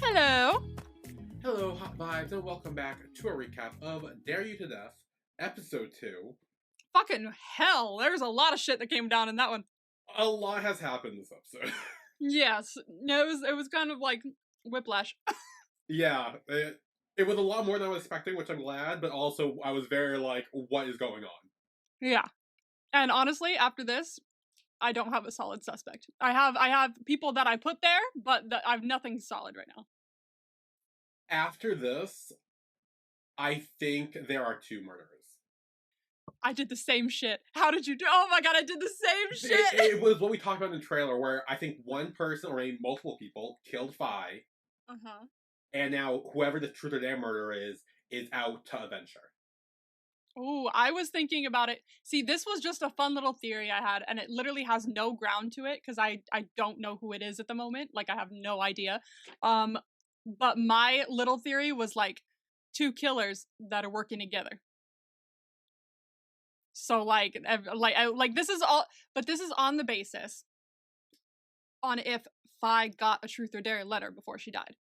Hello. Hello, Hot Vibes, and welcome back to a recap of Dare You to Death, Episode 2. Fucking hell, there's a lot of shit that came down in that one. A lot has happened this episode. Yes, it was kind of like whiplash. Yeah, it was a lot more than I was expecting, which I'm glad, but also I was very like, what is going on? Yeah. And honestly, after this, I don't have a solid suspect. I have people that I put there, but I have nothing solid right now. After this, I think there are two murderers. I did the same shit. How did you do? Oh my god, I did the same shit! It was what we talked about in the trailer, where I think one person, or maybe multiple people, killed Fi. Uh-huh. And now whoever the truth or dare murderer is out to avenge her. Oh, I was thinking about it. See, this was just a fun little theory I had, and it literally has no ground to it, because I don't know who it is at the moment. Like, I have no idea. But my little theory was, like, two killers that are working together. So, like, this is all, but this is on the basis on if Fi got a truth or dare letter before she died.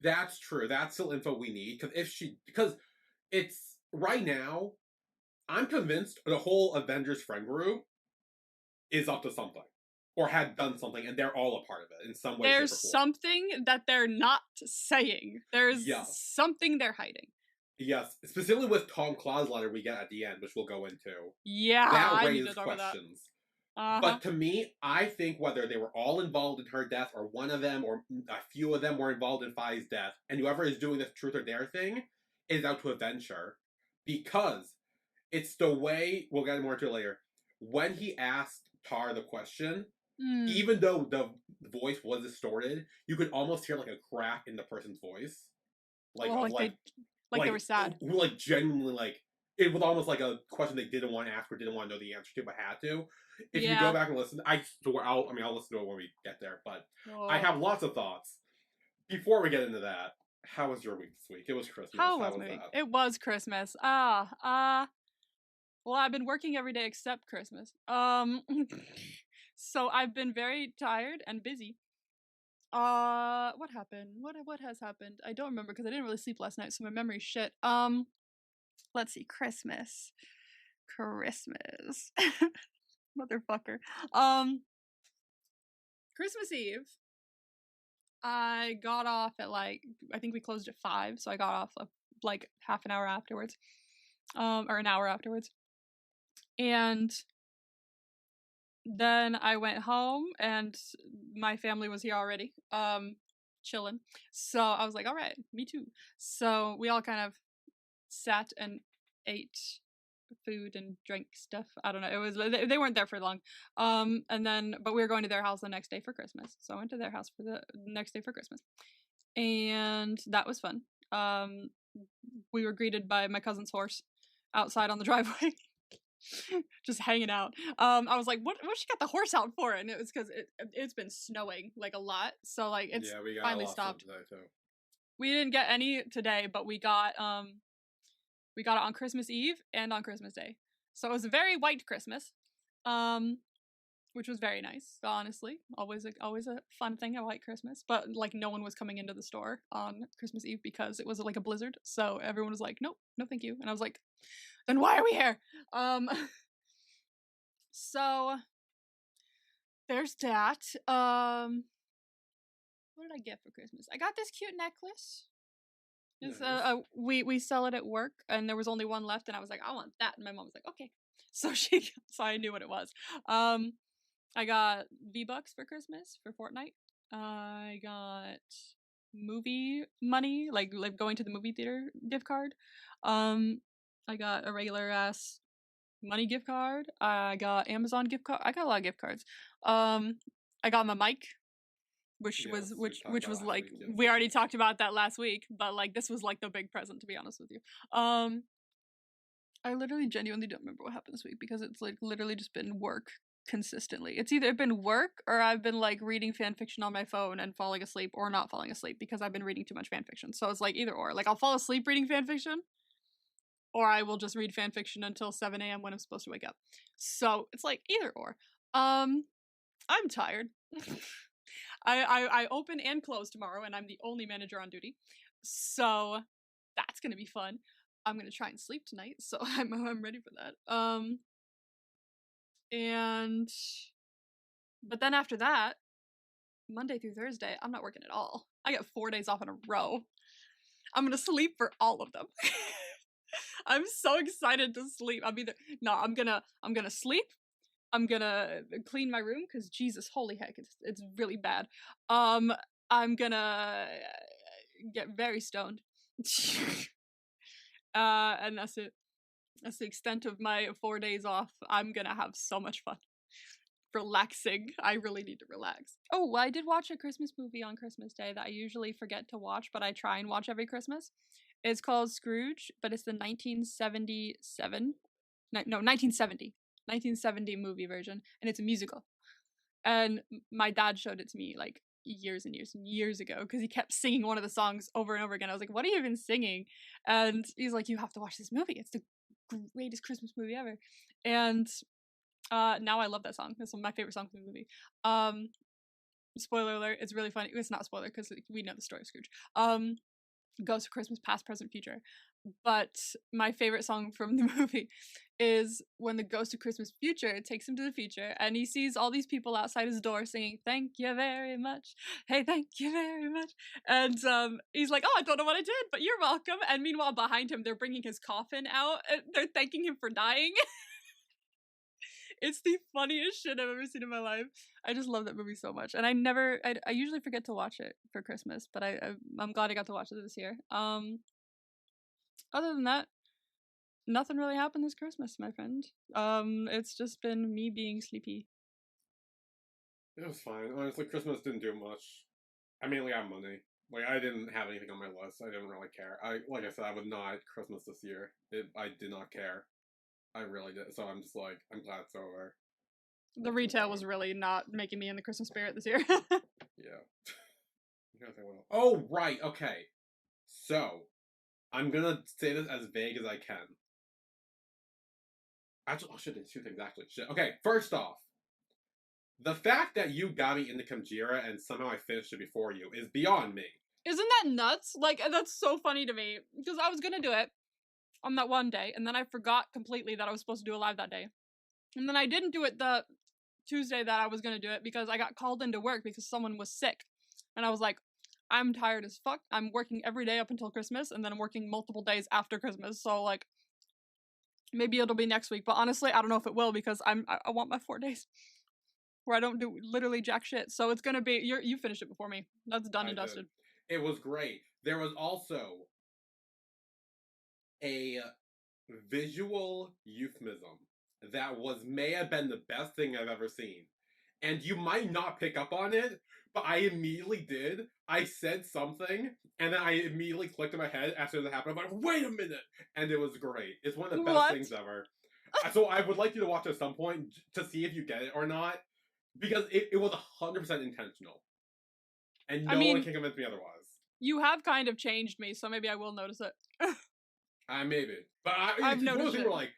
That's true. That's still info we need, because it's right now, I'm convinced the whole Avengers friend group is up to something. Or had done something, and they're all a part of it in some way. There's something that they're not saying. There's something they're hiding. Yes, specifically with Tom Claw's letter we get at the end, which we'll go into. Yeah, that raises questions. Uh-huh. But to me, I think whether they were all involved in her death, or one of them, or a few of them were involved in Fi's death, and whoever is doing this truth or dare thing is out to avenge her, because it's the way, we'll get more into it later, when he asked Tar the question, even though the voice was distorted, you could almost hear like a crack in the person's voice. Like they were sad. Like genuinely, like it was almost like a question they didn't want to ask or didn't want to know the answer to, but had to. If you go back and listen, I'll listen to it when we get there. But I have lots of thoughts. Before we get into that, how was your week this week? It was Christmas. How was my week? It was Christmas. Well, I've been working every day except Christmas. So I've been very tired and busy. What happened? What has happened? I don't remember because I didn't really sleep last night, so my memory's shit. Let's see. Christmas. Motherfucker. Christmas Eve. I got off at I think we closed at 5, so I got off like half an hour afterwards. Or an hour afterwards. And then I went home, and my family was here already, chilling. So I was like, all right, me too. So we all kind of sat and ate food and drank stuff. I don't know. It was, they weren't there for long. But we were going to their house the next day for Christmas. So I went to their house for the next day for Christmas. And that was fun. We were greeted by my cousin's horse outside on the driveway. Just hanging out. I was like, what she got the horse out for? And it was because it's been snowing like a lot, so like it's finally stopped. We didn't get any today, but we got it on Christmas Eve and on Christmas Day, so it was a very white Christmas, which was very nice, honestly. Always a fun thing, a white Christmas. But like, no one was coming into the store on Christmas Eve because it was like a blizzard, so everyone was like, nope, no thank you. And I was like, then why are we here? So there's that. What did I get for Christmas? I got this cute necklace. Nice. We sell it at work, and there was only one left, and I was like, I want that. And my mom was like, okay. So I knew what it was. I got V-Bucks for Christmas for Fortnite. I got movie money, like going to the movie theater gift card. I got a regular ass money gift card. I got Amazon gift card. I got a lot of gift cards. I got my mic, which was like, we already talked about that last week, but like this was like the big present, to be honest with you. I literally genuinely don't remember what happened this week because it's like literally just been work consistently. It's either been work or I've been like reading fan fiction on my phone and falling asleep, or not falling asleep because I've been reading too much fan fiction. So it's like either or. Like, I'll fall asleep reading fan fiction, or I will just read fan fiction until 7 a.m. when I'm supposed to wake up. So it's like either or. I'm tired. I open and close tomorrow, and I'm the only manager on duty, so that's gonna be fun. I'm gonna try and sleep tonight, so I'm ready for that. And but then after that, Monday through Thursday, I'm not working at all. I get 4 days off in a row. I'm gonna sleep for all of them. I'm so excited to sleep. I'm gonna sleep. I'm gonna clean my room because Jesus, holy heck, it's really bad. I'm gonna get very stoned. And that's it. That's the extent of my 4 days off. I'm gonna have so much fun. Relaxing. I really need to relax. Oh, I did watch a Christmas movie on Christmas Day that I usually forget to watch, but I try and watch every Christmas. It's called Scrooge, but it's the 1977. No, 1970 movie version, and it's a musical. And my dad showed it to me like years and years and years ago because he kept singing one of the songs over and over again. I was like, what are you even singing? And he's like, you have to watch this movie. It's the greatest Christmas movie ever. And now I love that song. It's one of my favorite songs in the movie. Spoiler alert, it's really funny. It's not a spoiler because we know the story of Scrooge. Ghost of Christmas Past, Present, Future. But my favorite song from the movie is when the Ghost of Christmas Future takes him to the future and he sees all these people outside his door singing, thank you very much. Hey, thank you very much. And he's like, oh, I don't know what I did, but you're welcome. And meanwhile, behind him, they're bringing his coffin out. And they're thanking him for dying. It's the funniest shit I've ever seen in my life. I just love that movie so much, and I usually forget to watch it for Christmas, but I'm glad I got to watch it this year. Other than that, nothing really happened this Christmas, my friend. It's just been me being sleepy. It was fine. Honestly, Christmas didn't do much. I mainly got money. Like, I didn't have anything on my list. I didn't really care. Like I said, I would not Christmas this year. I did not care. I really did. So I'm just like, I'm glad it's over. The retail was really not making me in the Christmas spirit this year. Yeah. Oh, right. Okay. So, I'm gonna say this as vague as I can. Actually, oh shit, there's two things actually. Shit. Okay, first off, the fact that you got me into Kamjira and somehow I finished it before you is beyond me. Isn't that nuts? Like, that's so funny to me. Because I was gonna do it on that one day, and then I forgot completely that I was supposed to do a live that day. And then I didn't do it the Tuesday that I was gonna do it because I got called into work because someone was sick. And I was like, I'm tired as fuck. I'm working every day up until Christmas, and then I'm working multiple days after Christmas. So, like, maybe it'll be next week. But honestly, I don't know if it will because I want my 4 days where I don't do literally jack shit. So it's gonna be, you finished it before me. That's done and dusted. It was great. There was also a visual euphemism that may have been the best thing I've ever seen. And you might not pick up on it, but I immediately did. I said something, and then I immediately clicked in my head as soon as it happened. I'm like, wait a minute! And it was great. It's one of the best things ever. So I would like you to watch it at some point to see if you get it or not, because it was 100% intentional. And no one can convince me otherwise. You have kind of changed me, so maybe I will notice it. Maybe. But I've noticed it. Like,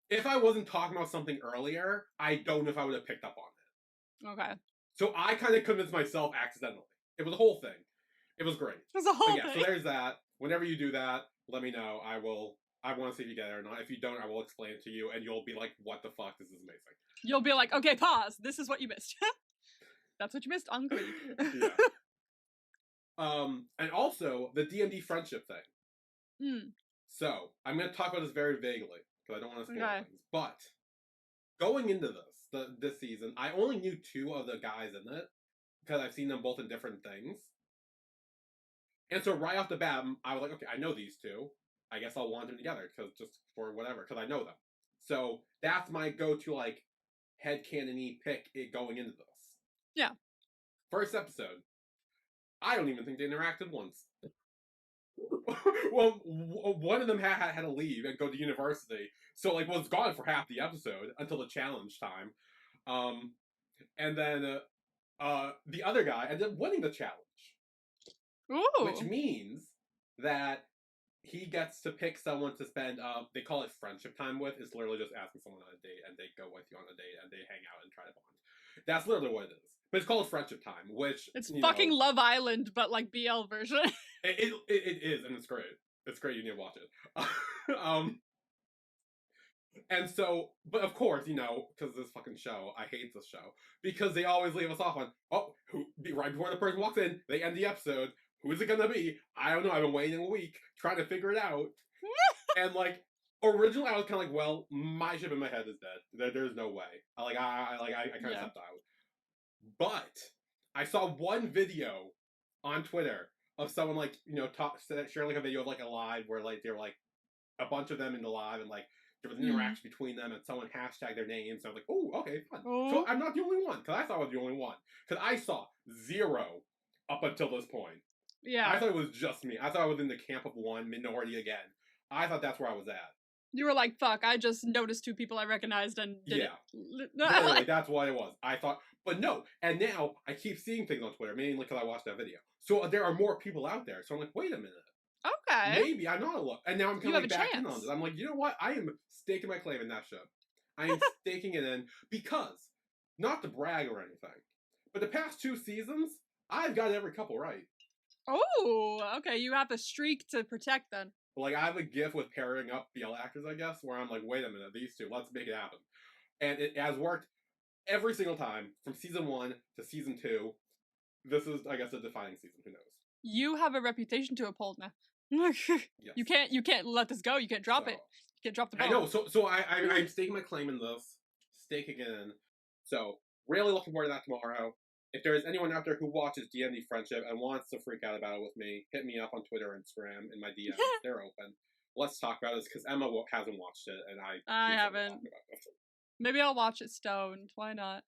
if I wasn't talking about something earlier, I don't know if I would have picked up on it. Okay. So I kind of convinced myself accidentally. It was a whole thing. It was great. It was a whole thing. So there's that. Whenever you do that, let me know. I want to see if you get it or not. If you don't, I will explain it to you, and you'll be like, what the fuck? This is amazing. You'll be like, okay, pause. This is what you missed. That's what you missed on Glee. Yeah. And also, the DMD friendship thing. So, I'm going to talk about this very vaguely, because I don't want to spoil things. But, going into this season, I only knew 2 of the guys in it, because I've seen them both in different things. And so, right off the bat, I was like, okay, I know these 2. I guess I'll want them together, because just for whatever, because I know them. So, that's my go-to, like, headcanon-y pick going into this. Yeah. First episode. I don't even think they interacted once. Well, one of them had to leave and go to university, so like was gone for half the episode until the challenge time, and then the other guy ended up winning the challenge. Ooh. Which means that he gets to pick someone to spend they call it friendship time with. It's literally just asking someone on a date and they go with you on a date and they hang out and try to bond. That's literally what it is. But it's called Friendship Time, which It's you fucking know, Love Island, but like BL version. it is, and it's great. It's great. You need to watch it. And so, but of course, you know, because this fucking show, I hate this show because they always leave us off on, oh, right before the person walks in, they end the episode. Who is it gonna be? I don't know. I've been waiting a week trying to figure it out, and like originally, I was kind of like, well, my ship in my head is dead. There's no way. I kind of stepped out. But I saw one video on Twitter of someone like, you know, sharing like a video of like a live where like they're like a bunch of them in the live and like there was an interaction between them and someone hashtagged their names. So I was like, oh, okay, fun. So I'm not the only one because I thought I was the only one because I saw 0 up until this point. Yeah. I thought it was just me. I thought I was in the camp of one, minority again. I thought that's where I was at. You were like, fuck, I just noticed 2 people I recognized and did it. Literally, that's what it was. I thought, but no. And now I keep seeing things on Twitter, mainly because I watched that video. So there are more people out there. So I'm like, wait a minute. Okay. Maybe I'm not alone. And now I'm kind of like back in on this. I'm like, you know what? I am staking my claim in that show. I am staking it in because, not to brag or anything, but the past 2 seasons, I've got every couple right. Oh, okay. You have a streak to protect then. Like, I have a gift with pairing up BL actors, I guess, where I'm like, wait a minute, these 2, let's make it happen. And it has worked every single time, from season 1 to season 2. This is, I guess, a defining season, who knows? You have a reputation to uphold now. Yes. You can't let this go, you can't drop it. You can't drop the ball. I know, so I'm staking my claim in this, staking it in. So, really looking forward to that tomorrow. If there is anyone out there who watches D&D Friendship and wants to freak out about it with me, hit me up on Twitter or Instagram in my DMs. They're open. Let's talk about this because Emma hasn't watched it and I haven't. Maybe I'll watch it stoned. Why not?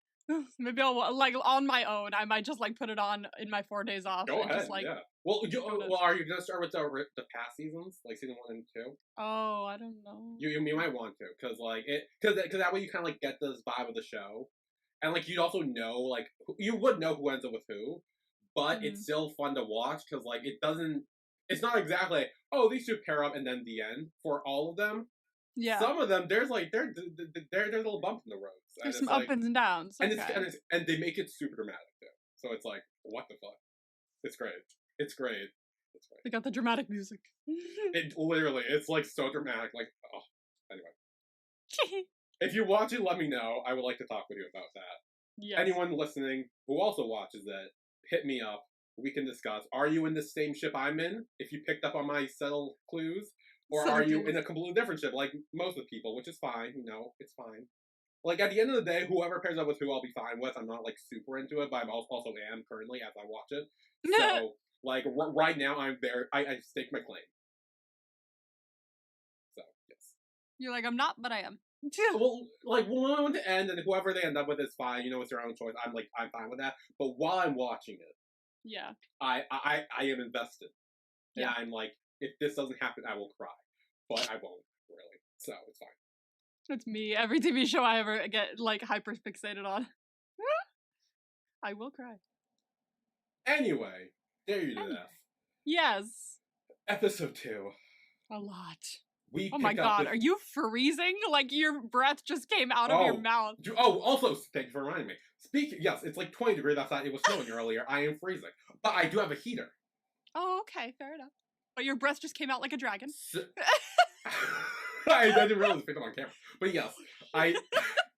Maybe I'll like on my own. I might just like put it on in my 4 days off. Go ahead. Just, like, yeah. Well, are you gonna start with the past seasons, like season 1 and 2? Oh, I don't know. You might want to, because like because that way you kind of like get this vibe of the show. And, like, you'd also know, like, you would know who ends up with who, but it's still fun to watch, because, like, it's not exactly, like, oh, these 2 pair up and then the end for all of them. Yeah. Some of them, there's, like, there's a little bump in the road. There's some ups and downs. And, and they make it super dramatic, too. So it's like, what the fuck? It's great. It's great. It's great. They got the dramatic music. It's, like, so dramatic, like, oh, anyway. If you watch it, let me know. I would like to talk with you about that. Yes. Anyone listening who also watches it, hit me up. We can discuss. Are you in the same ship I'm in, if you picked up on my subtle clues? Or are you in a completely different ship, like most of the people, which is fine. You know, it's fine. Like, at the end of the day, whoever pairs up with who, I'll be fine with. I'm not, like, super into it, but I also am currently as I watch it. So, like, right now, I'm there. I stake my claim. So, yes. You're like, I'm not, but I am. Well, like, we want to end, and whoever they end up with is fine. You know, it's their own choice. I'm fine with that. But while I'm watching it, yeah, I am invested. Yeah, and I'm like, if this doesn't happen, I will cry, but I won't really. So it's fine. That's me. Every TV show I ever get like hyper fixated on, I will cry. Anyway, there you go. Yes. Episode 2. A lot. Oh my god, are you freezing? Like your breath just came out of your mouth. Also, thank you for reminding me. Yes, it's like 20 degrees outside. It was snowing earlier. I am freezing. But I do have a heater. Oh, okay, fair enough. But your breath just came out like a dragon. I didn't realize it picked up on camera. But yes, I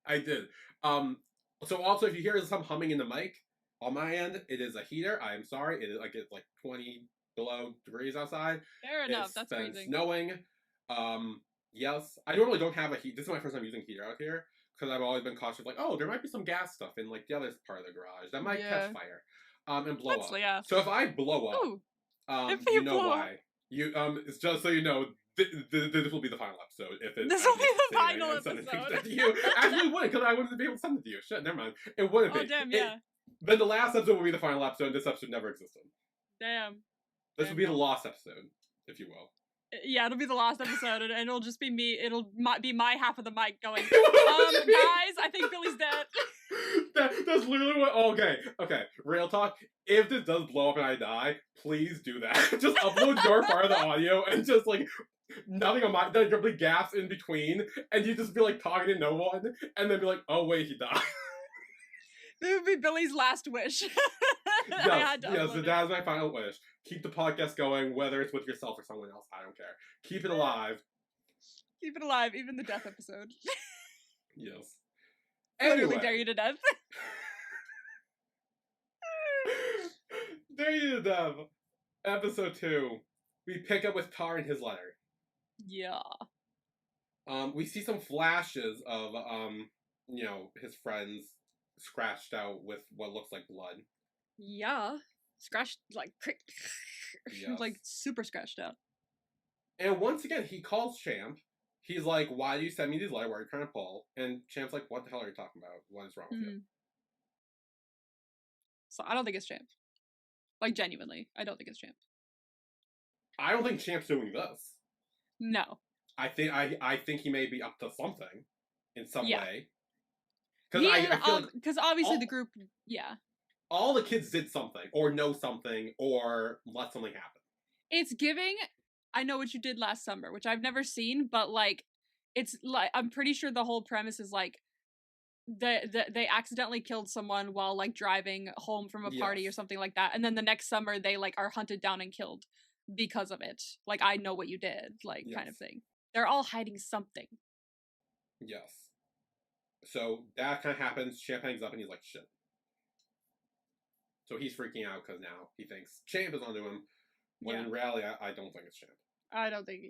did. So also, if you hear some humming in the mic, on my end, it is a heater. I am sorry. It is like it's like 20 below degrees outside. Fair enough. That's freezing. Snowing. Yes, I normally don't have a heat. This is my first time using heater out here because I've always been cautious. Like, oh, there might be some gas stuff in like the other part of the garage that might catch fire, and blow up. Yeah. So if I blow up, you know why? It's just so you know. This will be the final episode. This will be the final episode. You actually wouldn't, because I wouldn't be able to send it to you. Shit, never mind. It wouldn't be. Oh damn, yeah. Then the last episode will be the final episode. And this episode never existed. Damn. This will be the lost episode, if you will. Yeah, it'll be the last episode, and it'll just be me. It'll be my half of the mic going, guys, I think Billy's dead. That's literally what... Okay, real talk. If this does blow up and I die, please do that. Just upload your part of the audio, and just, like, nothing on my... There'll be gaps in between, and you just be, like, talking to no one, and then be like, oh, wait, he died. This would be Billy's last wish. Yes, so that is my final wish. Keep the podcast going, whether it's with yourself or someone else. I don't care. Keep it alive. Keep it alive, even the death episode. Yes. Literally dare you to death. Dare you to death. Episode 2. We pick up with Tar and his letter. Yeah. We see some flashes of, his friends scratched out with what looks like blood. Yeah. Scratched, like, Yes. like, super scratched out. And once again, he calls Champ. He's like, why do you send me these letters? Why are you trying to pull? And Champ's like, what the hell are you talking about? What is wrong with you? So I don't think it's Champ. Like, genuinely, I don't think it's Champ. I don't think Champ's doing this. No. I think he may be up to something in some way. Because I feel like obviously the group, all the kids did something, or know something, or let something happen. It's giving, I Know What You Did Last Summer, which I've never seen, but, like, it's, like, I'm pretty sure the whole premise is, like, they accidentally killed someone while, like, driving home from a party or something like that, and then the next summer they, like, are hunted down and killed because of it. Like, I know what you did, like, kind of thing. They're all hiding something. Yes. So that kind of happens. Champ hangs up and he's like, shit. So he's freaking out because now he thinks Champ is onto him, when in reality, I don't think it's Champ. I don't think,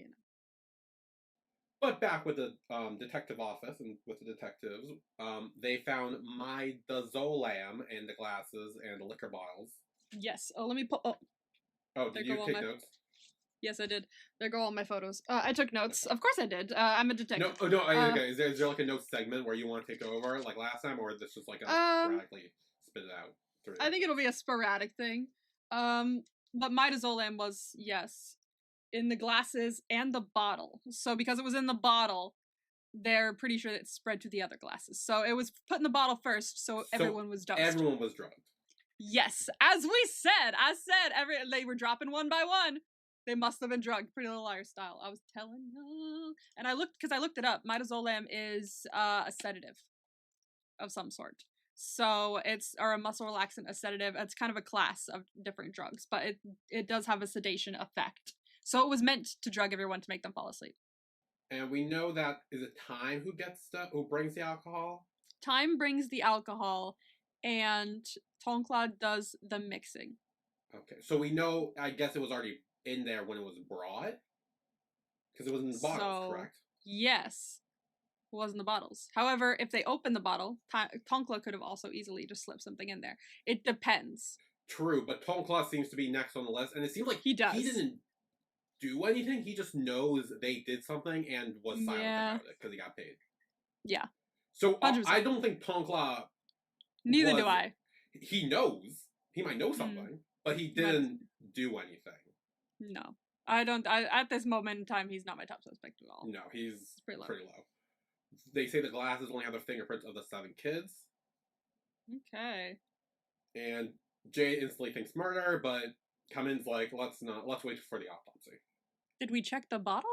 But back with the detective office and with the detectives, they found midazolam in the glasses and the liquor bottles. Yes. Oh, let me put... Oh, did you take notes? Yes, I did. There go all my photos. I took notes. Of course I did. I'm a detective. Okay. Is there like a note segment where you want to take over, like last time, or is this just like a sporadically spit it out? I think it'll be a sporadic thing. But midazolam was, yes, in the glasses and the bottle. So because it was in the bottle, they're pretty sure it spread to the other glasses. So it was put in the bottle first, so everyone was dosed. Everyone was drugged. Yes, as they were dropping one by one. They must have been drugged, Pretty Little Liars style. I was telling you. And I looked it up. Midazolam is a sedative of some sort. So or a muscle relaxant, a sedative. It's kind of a class of different drugs, but it does have a sedation effect. So it was meant to drug everyone to make them fall asleep. And we know that, is it Time who brings the alcohol? Time brings the alcohol, and Tonkla does the mixing. Okay, so we know, I guess it was already in there when it was brought? Because it was in the bottles, correct? Yes. It was in the bottles. However, if they open the bottle, Tonkla could have also easily just slipped something in there. It depends. True, but Tonkla seems to be next on the list, and it seems like he didn't do anything. He just knows they did something and was silent about it because he got paid. Yeah. So I don't think Tonkla... Neither do I. He knows. He might know something, but he didn't do anything. No. I don't... at this moment in time, he's not my top suspect at all. No, he's pretty low. They say the glasses only have the fingerprints of the 7 kids. Okay. And Jay instantly thinks murder, but Cummins like, let's wait for the autopsy. Did we check the bottle?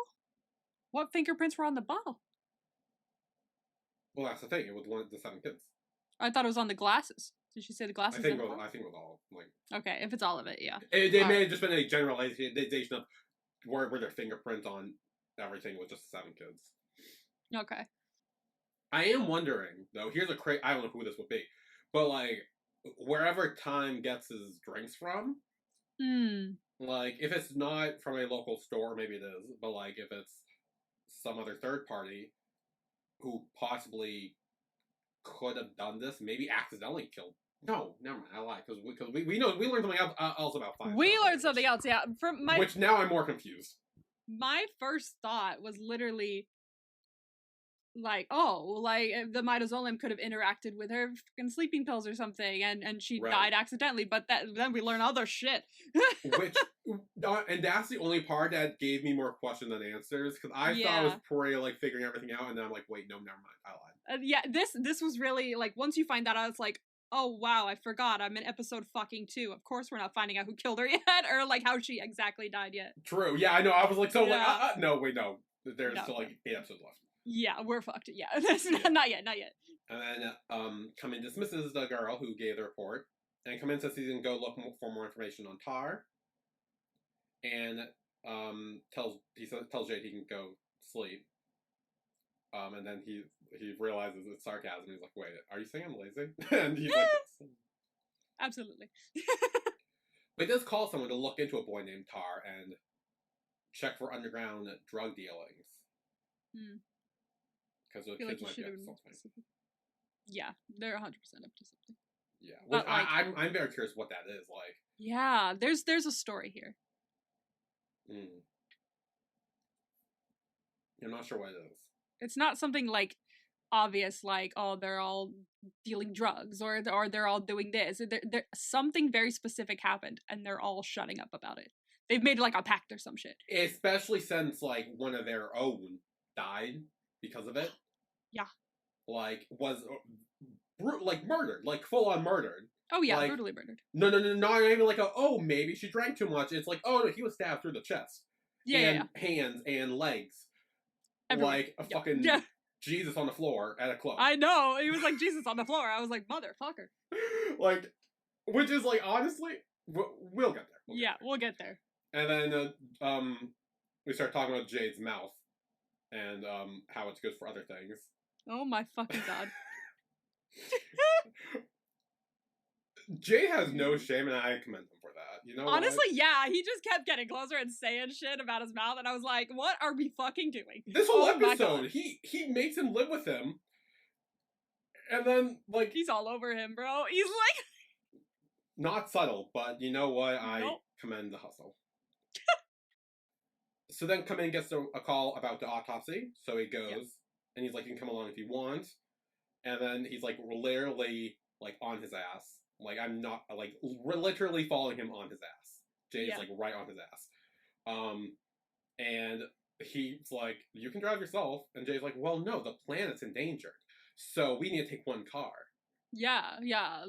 What fingerprints were on the bottle? Well, that's the thing. It was one of the 7 kids. I thought it was on the glasses. Did she say the glasses? I think it was all Okay, if it's all of it, yeah. It may have just been a generalization of where their fingerprints on everything was just 7 kids. Okay. I am wondering though. Here's I don't know who this would be, but like wherever Time gets his drinks from, like if it's not from a local store, maybe it is, but like if it's some other third party who possibly could have done this, maybe accidentally killed. No, never mind. I lied because we know we learned something else about 5. We learned something else, yeah. Which now I'm more confused. My first thought was literally like, the midazolam could have interacted with her fucking sleeping pills or something, and she died accidentally. But then we learn other shit. And that's the only part that gave me more questions than answers, because I thought I was pretty like figuring everything out, and then I'm like, wait, no, never mind, I lied. This was really like, once you find that out, it's like, oh wow, I forgot, I'm in episode fucking 2. Of course we're not finding out who killed her yet, or like how she exactly died yet. True, yeah, I know. I was like, so no, wait, no, there's still like 8 episodes left. Yeah, we're fucked. Yeah, not yet. And then Cumming dismisses the girl who gave the report, and Cumming says he's gonna go look for more information on Tar, and tells Jade he can go sleep. And then he realizes it's sarcasm. He's like, "Wait, are you saying I'm lazy?" And he's like, "Yes." Absolutely. But he does call someone to look into a boy named Tar and check for underground drug dealings. Because the kids might be up to something. Yeah, they're 100% up to something. Yeah, which I'm very curious what that is like. Yeah, there's a story here. I'm not sure what it is. It's not something like obvious, like, oh, they're all dealing drugs or they're all doing this. Something very specific happened, and they're all shutting up about it. They've made like a pact or some shit. Especially since like one of their own died because of it. Yeah. Like was like murdered, like full on murdered. Oh yeah, like, brutally murdered. No, not even like maybe she drank too much. It's like, oh no, he was stabbed through the chest. Yeah, hands and legs. Everywhere. Like a fucking Jesus on the floor at a club. I know. He was like Jesus on the floor. I was like, motherfucker. Like, which is like, honestly, we'll get there. We'll get there. And then we start talking about Jade's mouth and how it's good for other things. Oh my fucking god. Jade has no shame, and I commend him for that. You know, honestly, yeah, he just kept getting closer and saying shit about his mouth, and I was like, "What are we fucking doing?" This whole episode, he makes him live with him, and then like he's all over him, bro. He's like, not subtle, but you know what? I commend the hustle. So then, Cumming gets a call about the autopsy, so he goes, and he's like, "You can come along if you want," and then he's like, literally like on his ass. Like, I'm not, like, we're literally following him on his ass. Jade's, like, right on his ass. And he's like, you can drive yourself. And Jade's like, well, no, the planet's endangered. So we need to take one car. Yeah,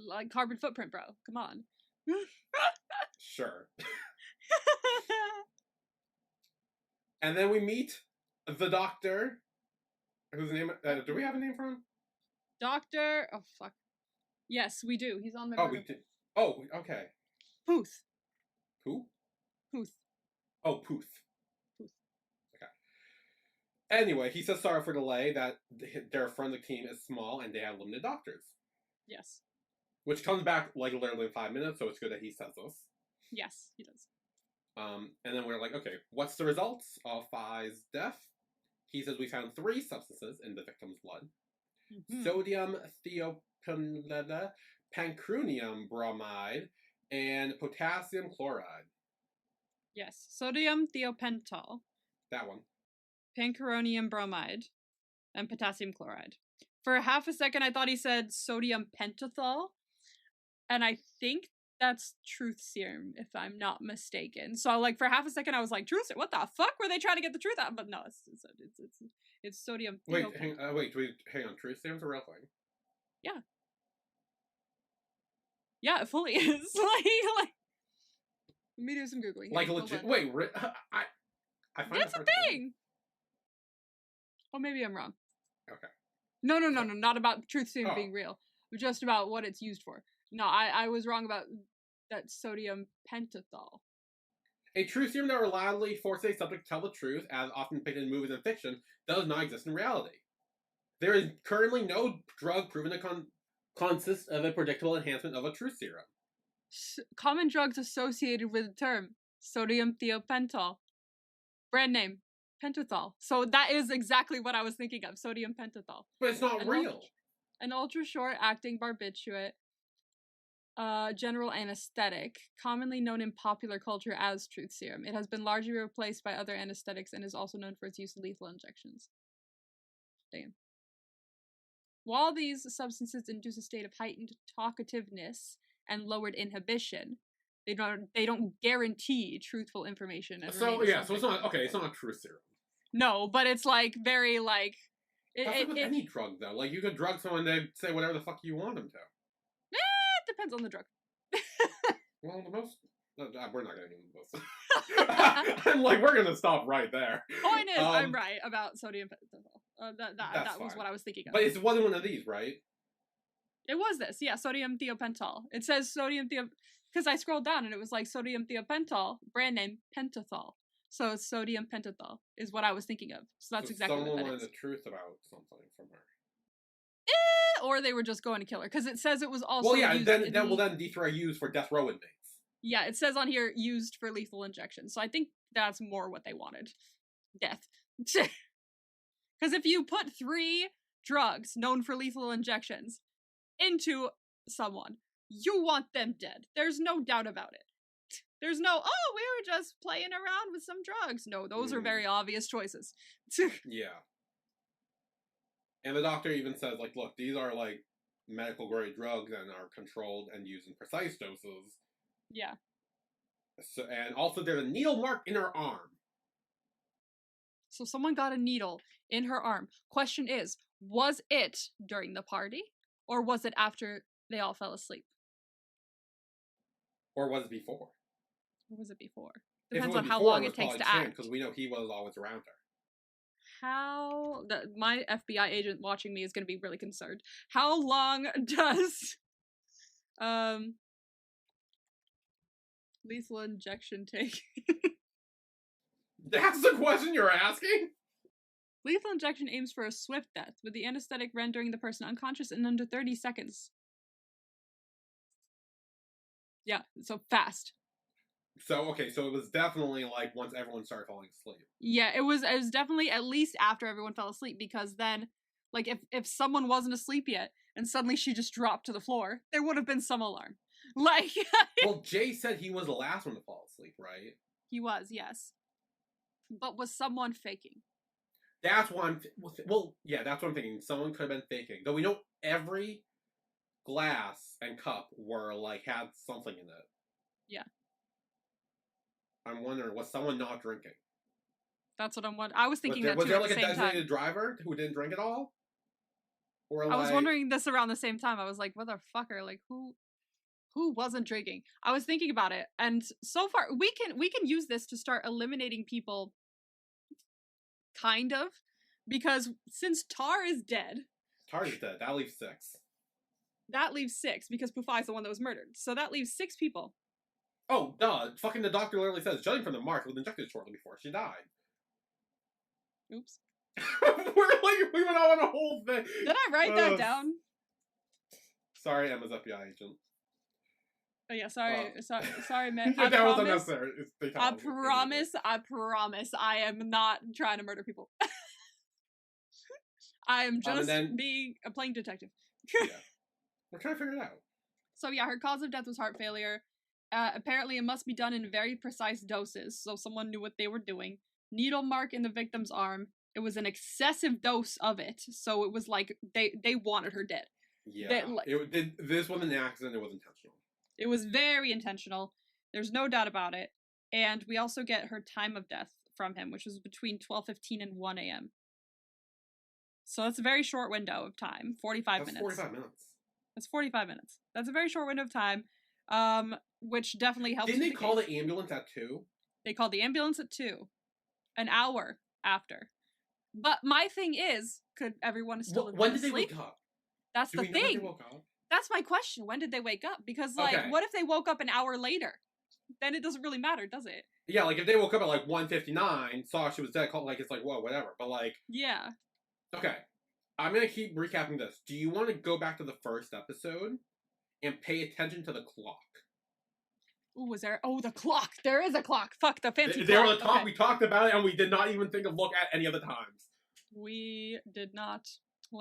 like carbon footprint, bro. Come on. Sure. And then we meet the doctor, whose name, do we have a name for him? Doctor, oh, fuck. Yes, we do. He's on the. Oh, we did. Oh, okay. Puth. Who? Puth. Oh, Puth. Okay. Anyway, he says sorry for delay, that their forensic team is small and they have limited doctors. Yes. Which comes back like literally in 5 minutes, so it's good that he says this. Yes, he does. And then we're like, okay, what's the results of Phi's death? He says we found 3 substances in the victim's blood. Mm-hmm. Sodium pancuronium bromide, and potassium chloride. Yes, sodium thiopental. That one. Pancuronium bromide, and potassium chloride. For half a second, I thought he said sodium pentothal, and I think that's truth serum, if I'm not mistaken. So, like, for half a second, I was like, truth serum? What the fuck? Were they trying to get the truth out? But no, it's sodium. Wait, hang on. Truth serum's a real thing. Yeah. Yeah, it fully is. like, let me do some Googling. Like, legit. Wait, I find it's a thing! Or maybe I'm wrong. Okay. No, not about truth serum being real. Just about what it's used for. No, I was wrong about that sodium pentothal. A truth serum that reliably forces a subject to tell the truth, as often depicted in movies and fiction, does not exist in reality. There is currently no drug proven to consist of a predictable enhancement of a truth serum. Common drugs associated with the term sodium thiopental. Brand name pentothal. So that is exactly what I was thinking of, sodium pentothal. But it's not real. An ultra short acting barbiturate, general anesthetic, commonly known in popular culture as truth serum. It has been largely replaced by other anesthetics and is also known for its use in lethal injections. Damn. While these substances induce a state of heightened talkativeness and lowered inhibition, they don't guarantee truthful information. So it's not it's not a truth serum. No, but it's like very like. That's with any drug though. Like you could drug someone, they say whatever the fuck you want them to. It depends on the drug. Well, the most. We're not getting into this. I'm like, we're gonna stop right there. Point is, I'm right about sodium pentothal. That That's was fine. what I was thinking of. But it wasn't one of these, right? It was this, yeah, sodium thiopental. It says sodium because I scrolled down and it was like sodium thiopental, brand name pentothal. So it's sodium pentothal is what I was thinking of. So that's exactly what someone that wanted is. the truth about something from her. Or they were just going to kill her because it says it was also. Well, yeah, used then these are used for death row inmates. Yeah, it says on here used for lethal injection. So I think that's more what they wanted. Death. Because if you put 3 drugs known for lethal injections into someone, you want them dead. There's no doubt about it. There's no, oh, we were just playing around with some drugs. No, those are very obvious choices. Yeah. And the doctor even says, like, look, these are, like, medical grade drugs and are controlled and used in precise doses. Yeah. So, and also there's a needle mark in her arm. So someone got a needle in her arm. Question is, was it during the party? Or was it after they all fell asleep? Or was it before? Or was it before? Depends on how long it takes to act. Because we know he was always around her. My FBI agent watching me is going to be really concerned. How long does lethal injection take? That's the question you're asking? Lethal injection aims for a swift death, with the anesthetic rendering the person unconscious in under 30 seconds. Yeah, so fast. So, okay, so it was definitely, like, once everyone started falling asleep. Yeah, it was definitely at least after everyone fell asleep, because then, like, if someone wasn't asleep yet, and suddenly she just dropped to the floor, there would have been some alarm. Like... Well, Jay said he was the last one to fall asleep, right? He was, yes. But was someone faking? That's what I'm... Well, yeah, that's what I'm thinking. Someone could have been faking. Though we know every glass and cup were, like, had something in it. Yeah. I'm wondering, was someone not drinking? That's what I'm wondering. I was thinking that too. Was there like a designated driver who didn't drink at all? Or I was wondering this around the same time. I was like, motherfucker, like who wasn't drinking? I was thinking about it, and so far we can use this to start eliminating people, kind of, because since Tar is dead. Tar is dead. That leaves 6. That leaves 6 because Pufai is the one that was murdered. So that leaves 6 people. Oh, duh. Fucking the doctor literally says, judging from the mark, was injected shortly before she died. Oops. We went on a whole thing. Did I write that down? Sorry, Emma's FBI agent. Oh yeah, sorry, man. That was unnecessary. I promise, I am not trying to murder people. I am just playing detective. Yeah. We're trying to figure it out. So yeah, her cause of death was heart failure. Apparently it must be done in very precise doses, so someone knew what they were doing. Needle mark in the victim's arm. It was an excessive dose of it, so it was like they wanted her dead. Yeah, this wasn't an accident, it was intentional. It was very intentional. There's no doubt about it. And we also get her time of death from him, which was between 12:15 and 1 a.m. So that's a very short window of time, 45 minutes. 45 minutes. That's 45 minutes. That's a very short window of time, which definitely helps. Didn't they call the ambulance at 2? They called the ambulance at 2, an hour after. But my thing is, could everyone still when did they wake up? That's the thing. When they woke up? That's my question. When did they wake up? Because, like, what if they woke up an hour later? Then it doesn't really matter, does it? Yeah, like, if they woke up at, like, 1:59, saw she was dead, like, it's like, whoa, whatever. But, like... Yeah. Okay. I'm gonna keep recapping this. Do you want to go back to the first episode and pay attention to the clock? Ooh, was there... Oh, the clock! There is a clock! Fuck, the fancy clock! They were the top. Okay. We talked about it, and we did not even think of look at any other times. We did not.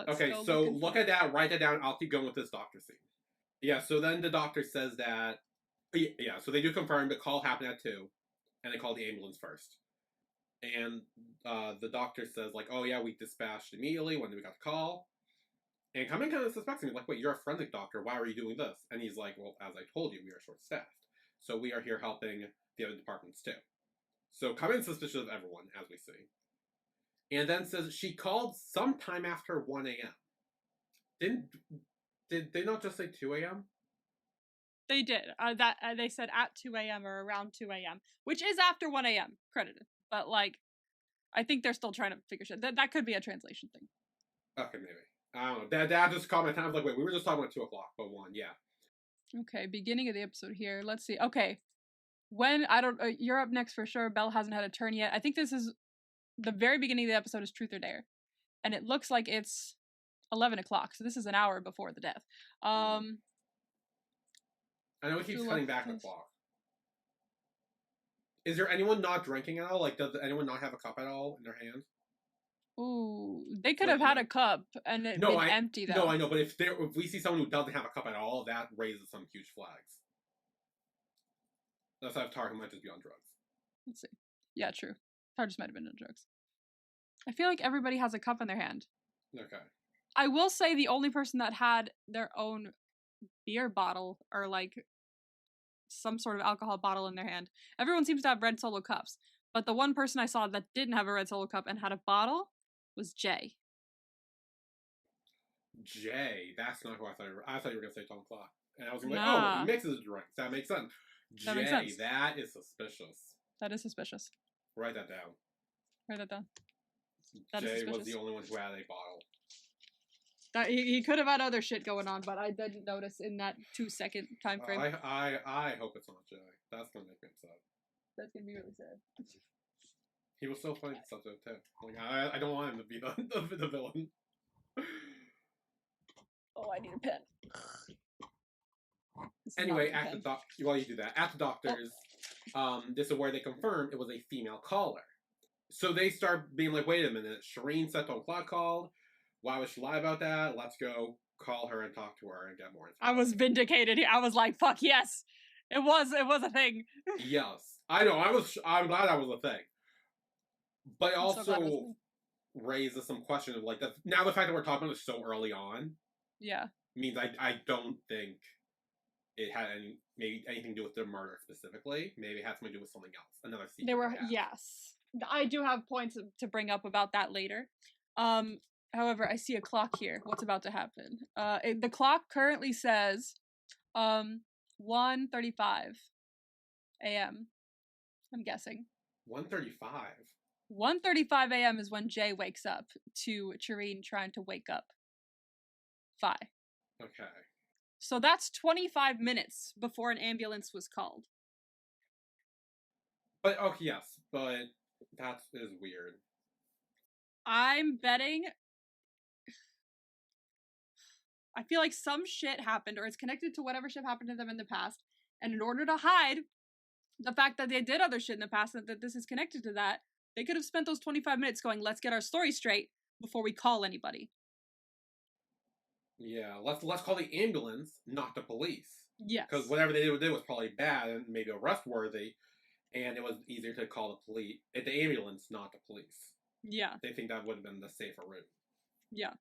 Okay, so look at that, write that down, I'll keep going with this doctor scene. Yeah, so then the doctor says that... Yeah, so they do confirm the call happened at 2, and they called the ambulance first. And the doctor says, like, oh yeah, we dispatched immediately when we got the call. And Kamen kind of suspects me, like, wait, you're a forensic doctor, why are you doing this? And he's like, well, as I told you, we are short-staffed. So we are here helping the other departments too. So Kamen's suspicious of everyone, as we see. And then says she called sometime after 1 a.m. Did they not just say 2 a.m.? They did. They said at 2 a.m. or around 2 a.m., which is after 1 a.m. credited. But, like, I think they're still trying to figure shit. That could be a translation thing. Okay, maybe. I don't know. Dad just called my time. I was like, wait, we were just talking about 2 o'clock, but 1, yeah. Okay, beginning of the episode here. Let's see. Okay. You're up next for sure. Belle hasn't had a turn yet. I think this is the very beginning of the episode is Truth or Dare. And it looks like it's 11 o'clock. So this is an hour before the death. I know it keeps cutting back the clock. Is there anyone not drinking at all? Like, does anyone not have a cup at all in their hand? Ooh, they could have had a cup and it been empty though. No, I know, but if we see someone who doesn't have a cup at all, that raises some huge flags. That's why Tar, who might just be on drugs. Let's see. Yeah, true. Tar just might have been on drugs. I feel like everybody has a cup in their hand. Okay. I will say the only person that had their own beer bottle or like some sort of alcohol bottle in their hand. Everyone seems to have red Solo cups. But the one person I saw that didn't have a red Solo cup and had a bottle was Jay. Jay? That's not who I thought you were. I thought you were going to say Tom Clark. And I was going to be like, oh, he mixes drinks. That makes sense. That makes sense. That is suspicious. That is suspicious. Write that down. Write that down. Jay was the only one who had a bottle. He could have had other shit going on, but I didn't notice in that 2-second time frame. I hope it's not Jay. That's gonna make me upset. That's gonna be really sad. He was so funny at subject too. Like I don't want him to be the villain. Oh, I need a pen. Anyway, at the while you do that, at the doctor's, this is where they confirm it was a female caller. So they start being like, wait a minute, Shireen said Tom Clark called. Why would she lie about that? Let's go call her and talk to her and get more information. I was vindicated. I was like, fuck yes. It was a thing. Yes. I know. I'm glad that was a thing. But it also raises some questions of like now the fact that we're talking about it so early on. Yeah. Means I don't think it had anything to do with the murder specifically. Maybe it had something to do with something else. Another scene. There were yes. I do have points to bring up about that later. However, I see a clock here. What's about to happen? The clock currently says 1:35 a.m. I'm guessing. 1:35. 1:35 a.m. is when Jay wakes up to Shireen trying to wake up Fi. Okay. So that's 25 minutes before an ambulance was called. But okay, yes, but that is weird. I'm betting. I feel like some shit happened, or it's connected to whatever shit happened to them in the past. And in order to hide the fact that they did other shit in the past, and that this is connected to that, they could have spent those 25 minutes going, let's get our story straight before we call anybody. Yeah, let's call the ambulance, not the police. Yes. Because whatever they did was probably bad and maybe arrest worthy, and it was easier to call the police, the ambulance, not the police. Yeah. They think that would have been the safer route. Yeah.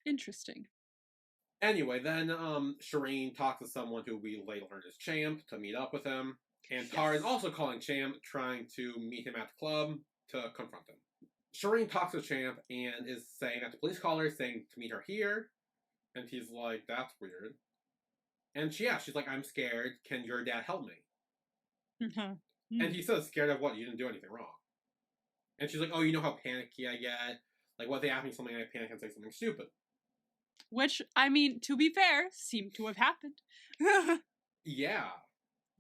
Interesting. Anyway, then Shireen talks to someone who we later learned is Champ to meet up with him. And Tar is also calling Champ, trying to meet him at the club to confront him. Shireen talks to Champ and is saying that the police caller is saying to meet her here. And he's like, that's weird. And she's like, I'm scared. Can your dad help me? And he says, scared of what? You didn't do anything wrong. And she's like, oh, you know how panicky I get? Like, what if they ask me something and I panic and say something stupid? Which, I mean, to be fair, seemed to have happened. Yeah.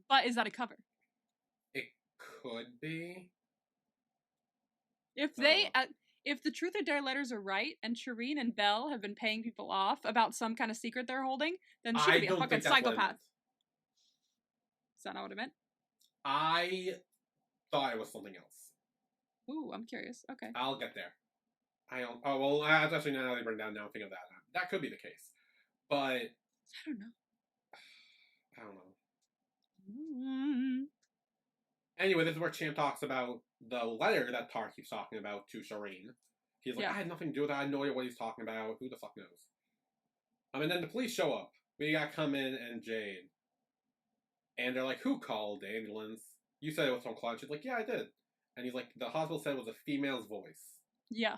But is that a cover? It could be. If if the Truth or Dare letters are right, and Shireen and Belle have been paying people off about some kind of secret they're holding, then she could be a fucking psychopath. Is that not what it meant? I thought it was something else. Ooh, I'm curious. Okay. I'll get there. I don't. Oh, well, actually, now they bring down now, think of that. That could be the case. But I don't know. I don't know. Anyway, this is where Champ talks about the letter that Tar keeps talking about to Shireen. He's like, I had nothing to do with that. I had no idea what he's talking about. Who the fuck knows? And then the police show up. We got Cumin and Jade. And they're like, who called the ambulance? You said it was from Claude. She's like, yeah, I did. And he's like, the hospital said it was a female's voice. Yeah.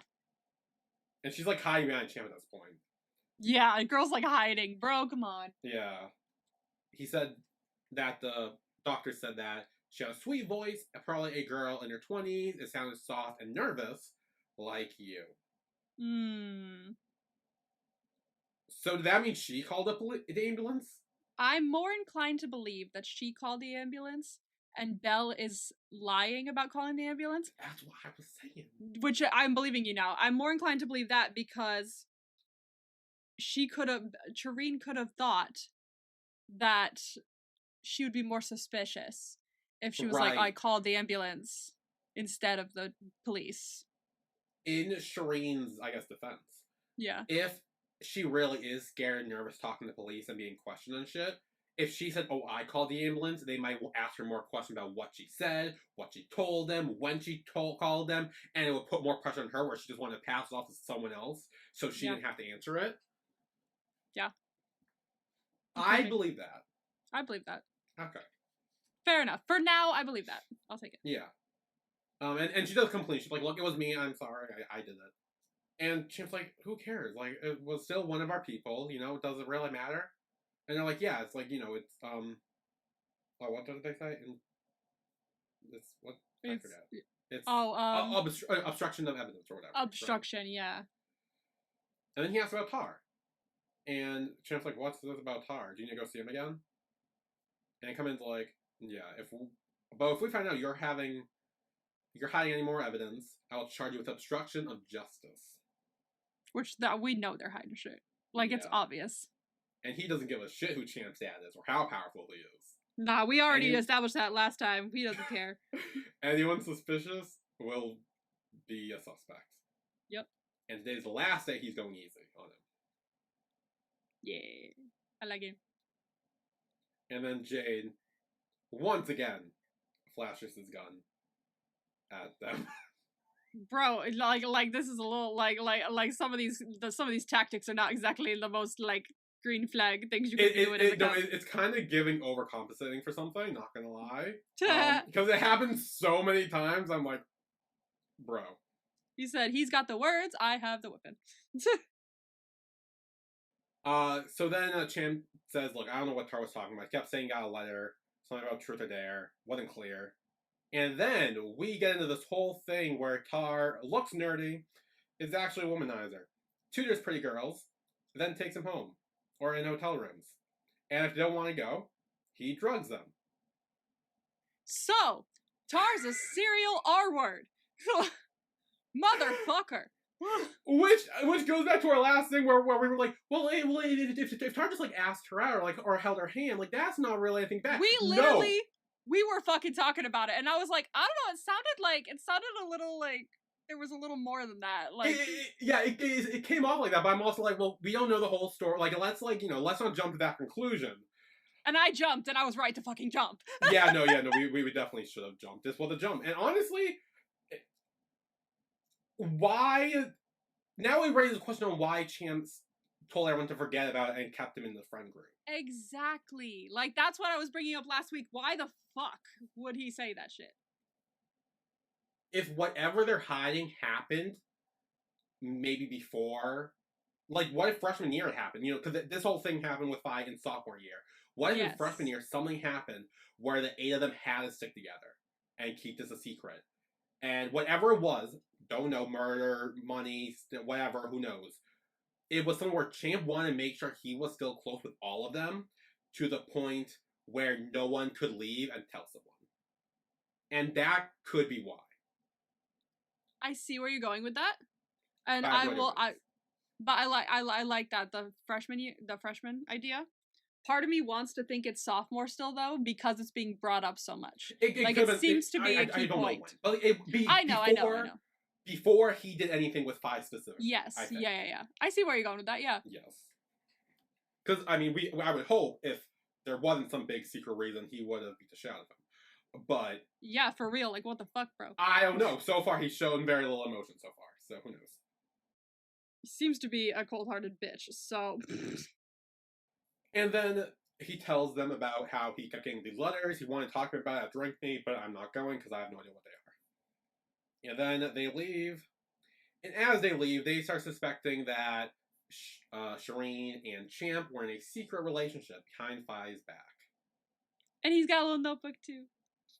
And she's like hiding behind Champ at this point. Yeah, the girl's like hiding. Bro, come on. Yeah. He said that the doctor said that She had a sweet voice, probably a girl in her 20s. It sounded soft and nervous, like you. Hmm. So did that mean she called the ambulance? I'm more inclined to believe that she called the ambulance and Belle is lying about calling the ambulance. That's what I was saying. Which I'm believing you now. I'm more inclined to believe that because Shireen could have thought that she would be more suspicious if she was like, I called the ambulance instead of the police. In Shireen's, I guess, defense. Yeah. If she really is scared and nervous talking to police and being questioned and shit, if she said, oh, I called the ambulance, they might ask her more questions about what she said, what she told them, when she called them, and it would put more pressure on her where she just wanted to pass it off to someone else so she didn't have to answer it. Yeah. I believe that. I believe that. Okay. Fair enough. For now, I believe that. I'll take it. Yeah. And she does complain. She's like, look, it was me. I'm sorry. I did it. And Champ's like, who cares? Like, it was still one of our people. You know, does it really matter? And they're like, yeah, it's like, you know, it's, oh, what did they say? It's, what? I forgot. It's, obstruction of evidence or whatever. Obstruction, right? Yeah. And then he asks about Tar. And Champ's like, what's this about Tar? Do you need to go see him again? And Cummins like, yeah, if we find out you're hiding any more evidence, I'll charge you with obstruction of justice. Which that we know they're hiding shit. Like, it's obvious. And he doesn't give a shit who Champ's dad is or how powerful he is. Nah, we already established that last time. He doesn't care. Anyone suspicious will be a suspect. Yep. And today's the last day he's going easy on him. Yeah. I like it. And then Jade, once again, flashes his gun at them. Bro, like this is a little like some of these tactics are not exactly the most like green flag things you can do. It's kind of giving overcompensating for something. Not gonna lie, because it happens so many times. I'm like, bro. He said he's got the words. I have the weapon. So then Champ says, look, I don't know what Tar was talking about. He kept saying got a letter, something about truth or dare, wasn't clear. And then we get into this whole thing where Tar looks nerdy, is actually a womanizer, tutors pretty girls, then takes them home, or in hotel rooms. And if they don't want to go, he drugs them. So, Tar's a serial R-word. Motherfucker. Which goes back to our last thing where we were like, well, if Tar just like asked her out or held her hand, like that's not really anything bad. We were fucking talking about it, and I was like, I don't know. It sounded a little like there was a little more than that. Like, it came off like that. But I'm also like, well, we don't know the whole story. Like, let's not jump to that conclusion. And I jumped, and I was right to fucking jump. We definitely should have jumped. This was a jump, and honestly. Why? Now we raise the question on why Chance told everyone to forget about it and kept him in the friend group. Exactly. Like, that's what I was bringing up last week. Why the fuck would he say that shit? If whatever they're hiding happened, maybe before, like, what if freshman year happened? You know, because this whole thing happened with Phi in sophomore year. What if in freshman year something happened where the 8 of them had to stick together and keep this a secret? And whatever it was, don't know, murder, money, whatever, who knows. It was somewhere Champ wanted to make sure he was still close with all of them to the point where no one could leave and tell someone. And that could be why. I see where you're going with that. And I like that, the freshman idea. Part of me wants to think it's sophomore still, though, because it's being brought up so much. It seems to be a key point. I know. Before he did anything with Phi specifically. Yes, yeah. I see where you're going with that, yeah. Yes. Because, I mean, I would hope if there wasn't some big secret reason, he would have beat the shit out of him. But... Yeah, for real, like, what the fuck, bro? I don't know. So far, he's shown very little emotion so far, so who knows? He seems to be a cold-hearted bitch, so... And then he tells them about how he kept getting these letters. He wanted to talk about it at Drink Me, but I'm not going because I have no idea what they are. And then they leave. And as they leave, they start suspecting that Shireen and Champ were in a secret relationship behind Phi's back. And he's got a little notebook, too.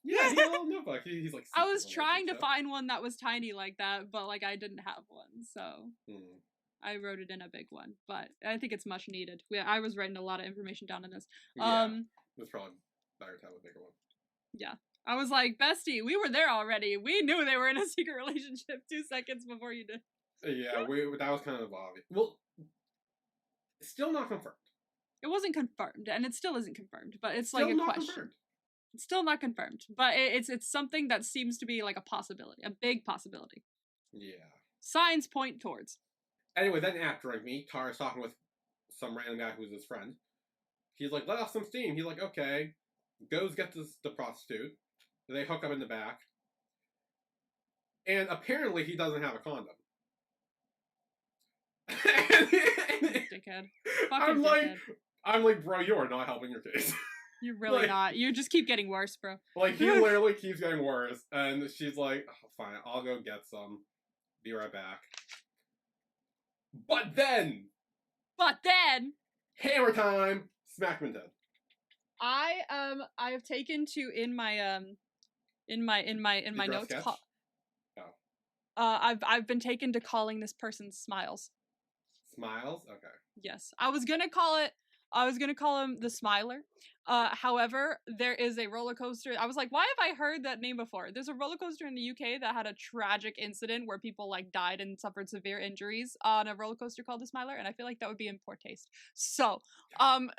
Yeah, he had a little notebook. He's like. I secret was trying to relationship. find one that was tiny like that, but like I didn't have one, so Hmm. I wrote it in a big one. But I think it's much needed. I was writing a lot of information down in this. Yeah, it's probably better to have a bigger one. Yeah. I was like, bestie, we were there already. We knew they were in a secret relationship 2 seconds before you did. Yeah, that was kind of obvious. Well, still not confirmed. It wasn't confirmed, and it still isn't confirmed, but it's Still like a not question. confirmed. It's still not confirmed, but it's something that seems to be like a possibility, a big possibility. Yeah. Signs point towards. Anyway, then after me, Tara's talking with some random guy who's his friend. He's like, let off some steam. He's like, okay. Goes get the prostitute. They hook up in the back. And apparently he doesn't have a condom. Dickhead. Fucking dickhead. I'm like, bro, you are not helping your case. You're really not. You just keep getting worse, bro. Like, he literally keeps getting worse. And she's like, oh, fine, I'll go get some. Be right back. But then, hammer time. Smack him dead. I have taken to in my notes. I've been taken to calling this person Smiles. Smiles? Okay. Yes, I was gonna call him the Smiler. However, there is a roller coaster. I was like, why have I heard that name before? There's a roller coaster in the UK that had a tragic incident where people like died and suffered severe injuries on a roller coaster called the Smiler, and I feel like that would be in poor taste. So, I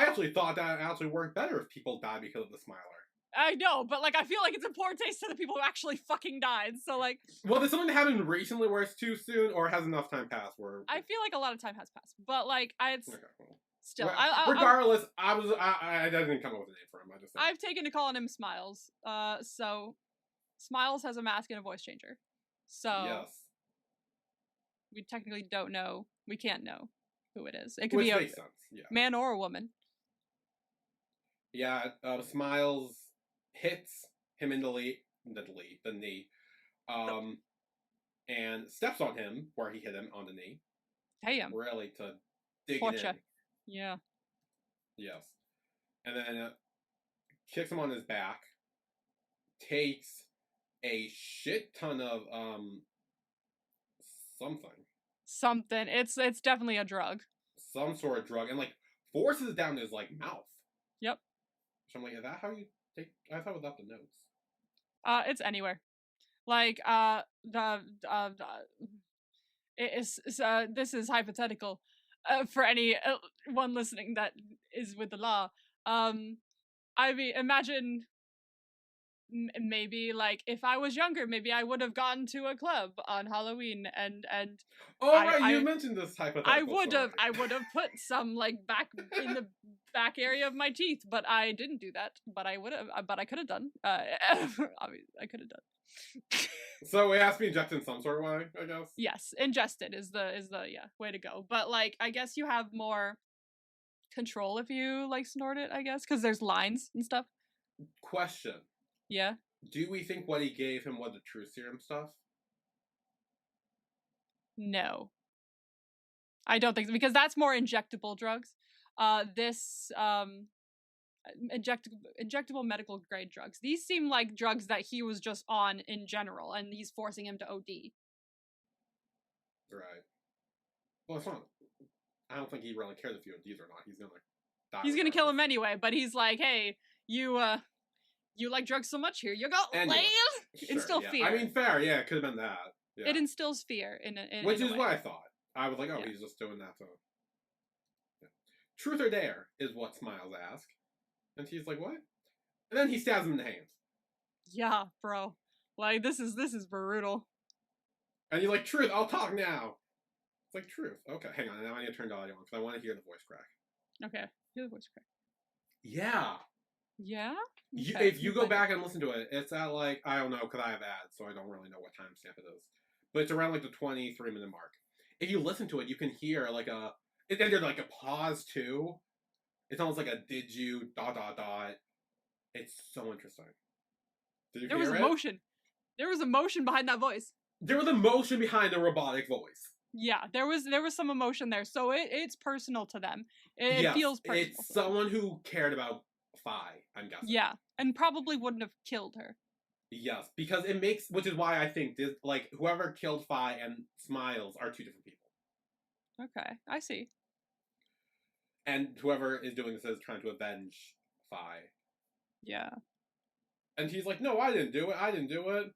actually thought that actually worked better if people died because of the Smiler. I know, but like I feel like it's in poor taste to the people who actually fucking died. So like, well, there's something that happened recently where it's too soon, or has enough time passed where I feel like a lot of time has passed, but like it's okay, well. still. Well, regardless, I didn't come up with a name for him. I've taken to calling him Smiles. So Smiles has a mask and a voice changer. So yes, we technically don't know. We can't know who it is. It could which be a makes sense. Yeah, man or a woman. Yeah, Smiles hits him in the knee, and steps on him where he hit him on the knee. Damn. Really to dig Torture. it in. Yeah. Yes, and then kicks him on his back. Takes a shit ton of something. It's definitely a drug. Some sort of drug, and like forces it down his like mouth. Yep. So I'm like, is that how you take? I thought it was up the nose. It's anywhere. Like this is hypothetical for any one listening that is with the law. I mean, imagine maybe like if I was younger, maybe I would have gone to a club on Halloween and you mentioned this hypothetical. I would have put some like back in the back area of my teeth, but I didn't do that. But I would have. But I could have done. Obviously, I could have done. So it has to be injected in some sort of way, I guess. Yes, ingested is the way to go. But like, I guess you have more control if you like snort it. I guess because there's lines and stuff. Question. Yeah. Do we think what he gave him was the true serum stuff? No. I don't think so, because that's more injectable drugs. This injectable medical grade drugs. These seem like drugs that he was just on in general, and he's forcing him to OD. Right. Well, it's not. I don't think he really cares if he ODs or not. He's gonna die. He's gonna kill him anyway. But he's like, hey, you like drugs so much, here you go. Anyway, sure, Instill fear. I mean, fair. Yeah, it could have been that. Yeah. It instills fear in which in is what I thought. I was like, oh, he's just doing that. So, yeah. Truth or dare is what Smiles asked, and she's like, what? And then he stabs him in the hand. Yeah, bro. Like this is brutal. And he's like, truth, I'll talk now. It's like, truth. Okay, hang on. Now I need to turn the audio on because I want to hear the voice crack. Okay, hear the voice crack. Yeah. Yeah? Okay. If you go back and listen to it, it's at like, I don't know, because I have ads, so I don't really know what timestamp it is. But it's around like the 23-minute mark. If you listen to it, you can hear like there's like a pause too. It's almost like a did you ... It's so interesting. Did you hear it? There was emotion. There was emotion behind that voice. There was emotion behind the robotic voice. Yeah, there was some emotion there. So it's personal to them. It feels personal. It's someone who cared about Fi, I'm guessing. Yeah, and probably wouldn't have killed her. Yes, because it makes, which is why I think this, like, whoever killed Fi and Smiles are two different people. Okay, I see. And whoever is doing this is trying to avenge Fi. Yeah. And he's like, no, I didn't do it. I didn't do it.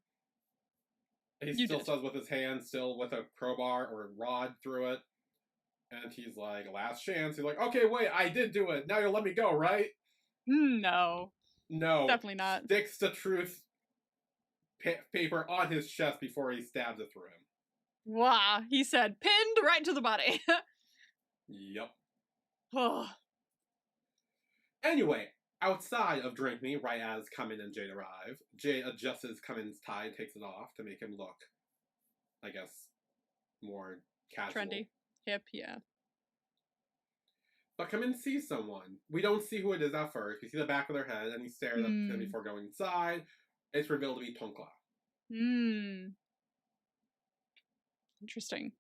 He You still did. says with his hand, still with a crowbar or a rod through it. And he's like, last chance. He's like, okay, wait, I did do it. Now you'll let me go, right? No. No. Definitely not. Sticks the truth paper on his chest before he stabs it through him. Wow. He said, pinned right to the body. Yep. Oh. Anyway, outside of Drink Me, right as Kamin and Jade arrive, Jade adjusts Kamin's tie and takes it off to make him look, I guess, more casual. Trendy. Hip, yeah. But Kamin sees someone. We don't see who it is at first. We see the back of their head, and he stares at him before going inside. It's revealed to be Tonkla. Interesting.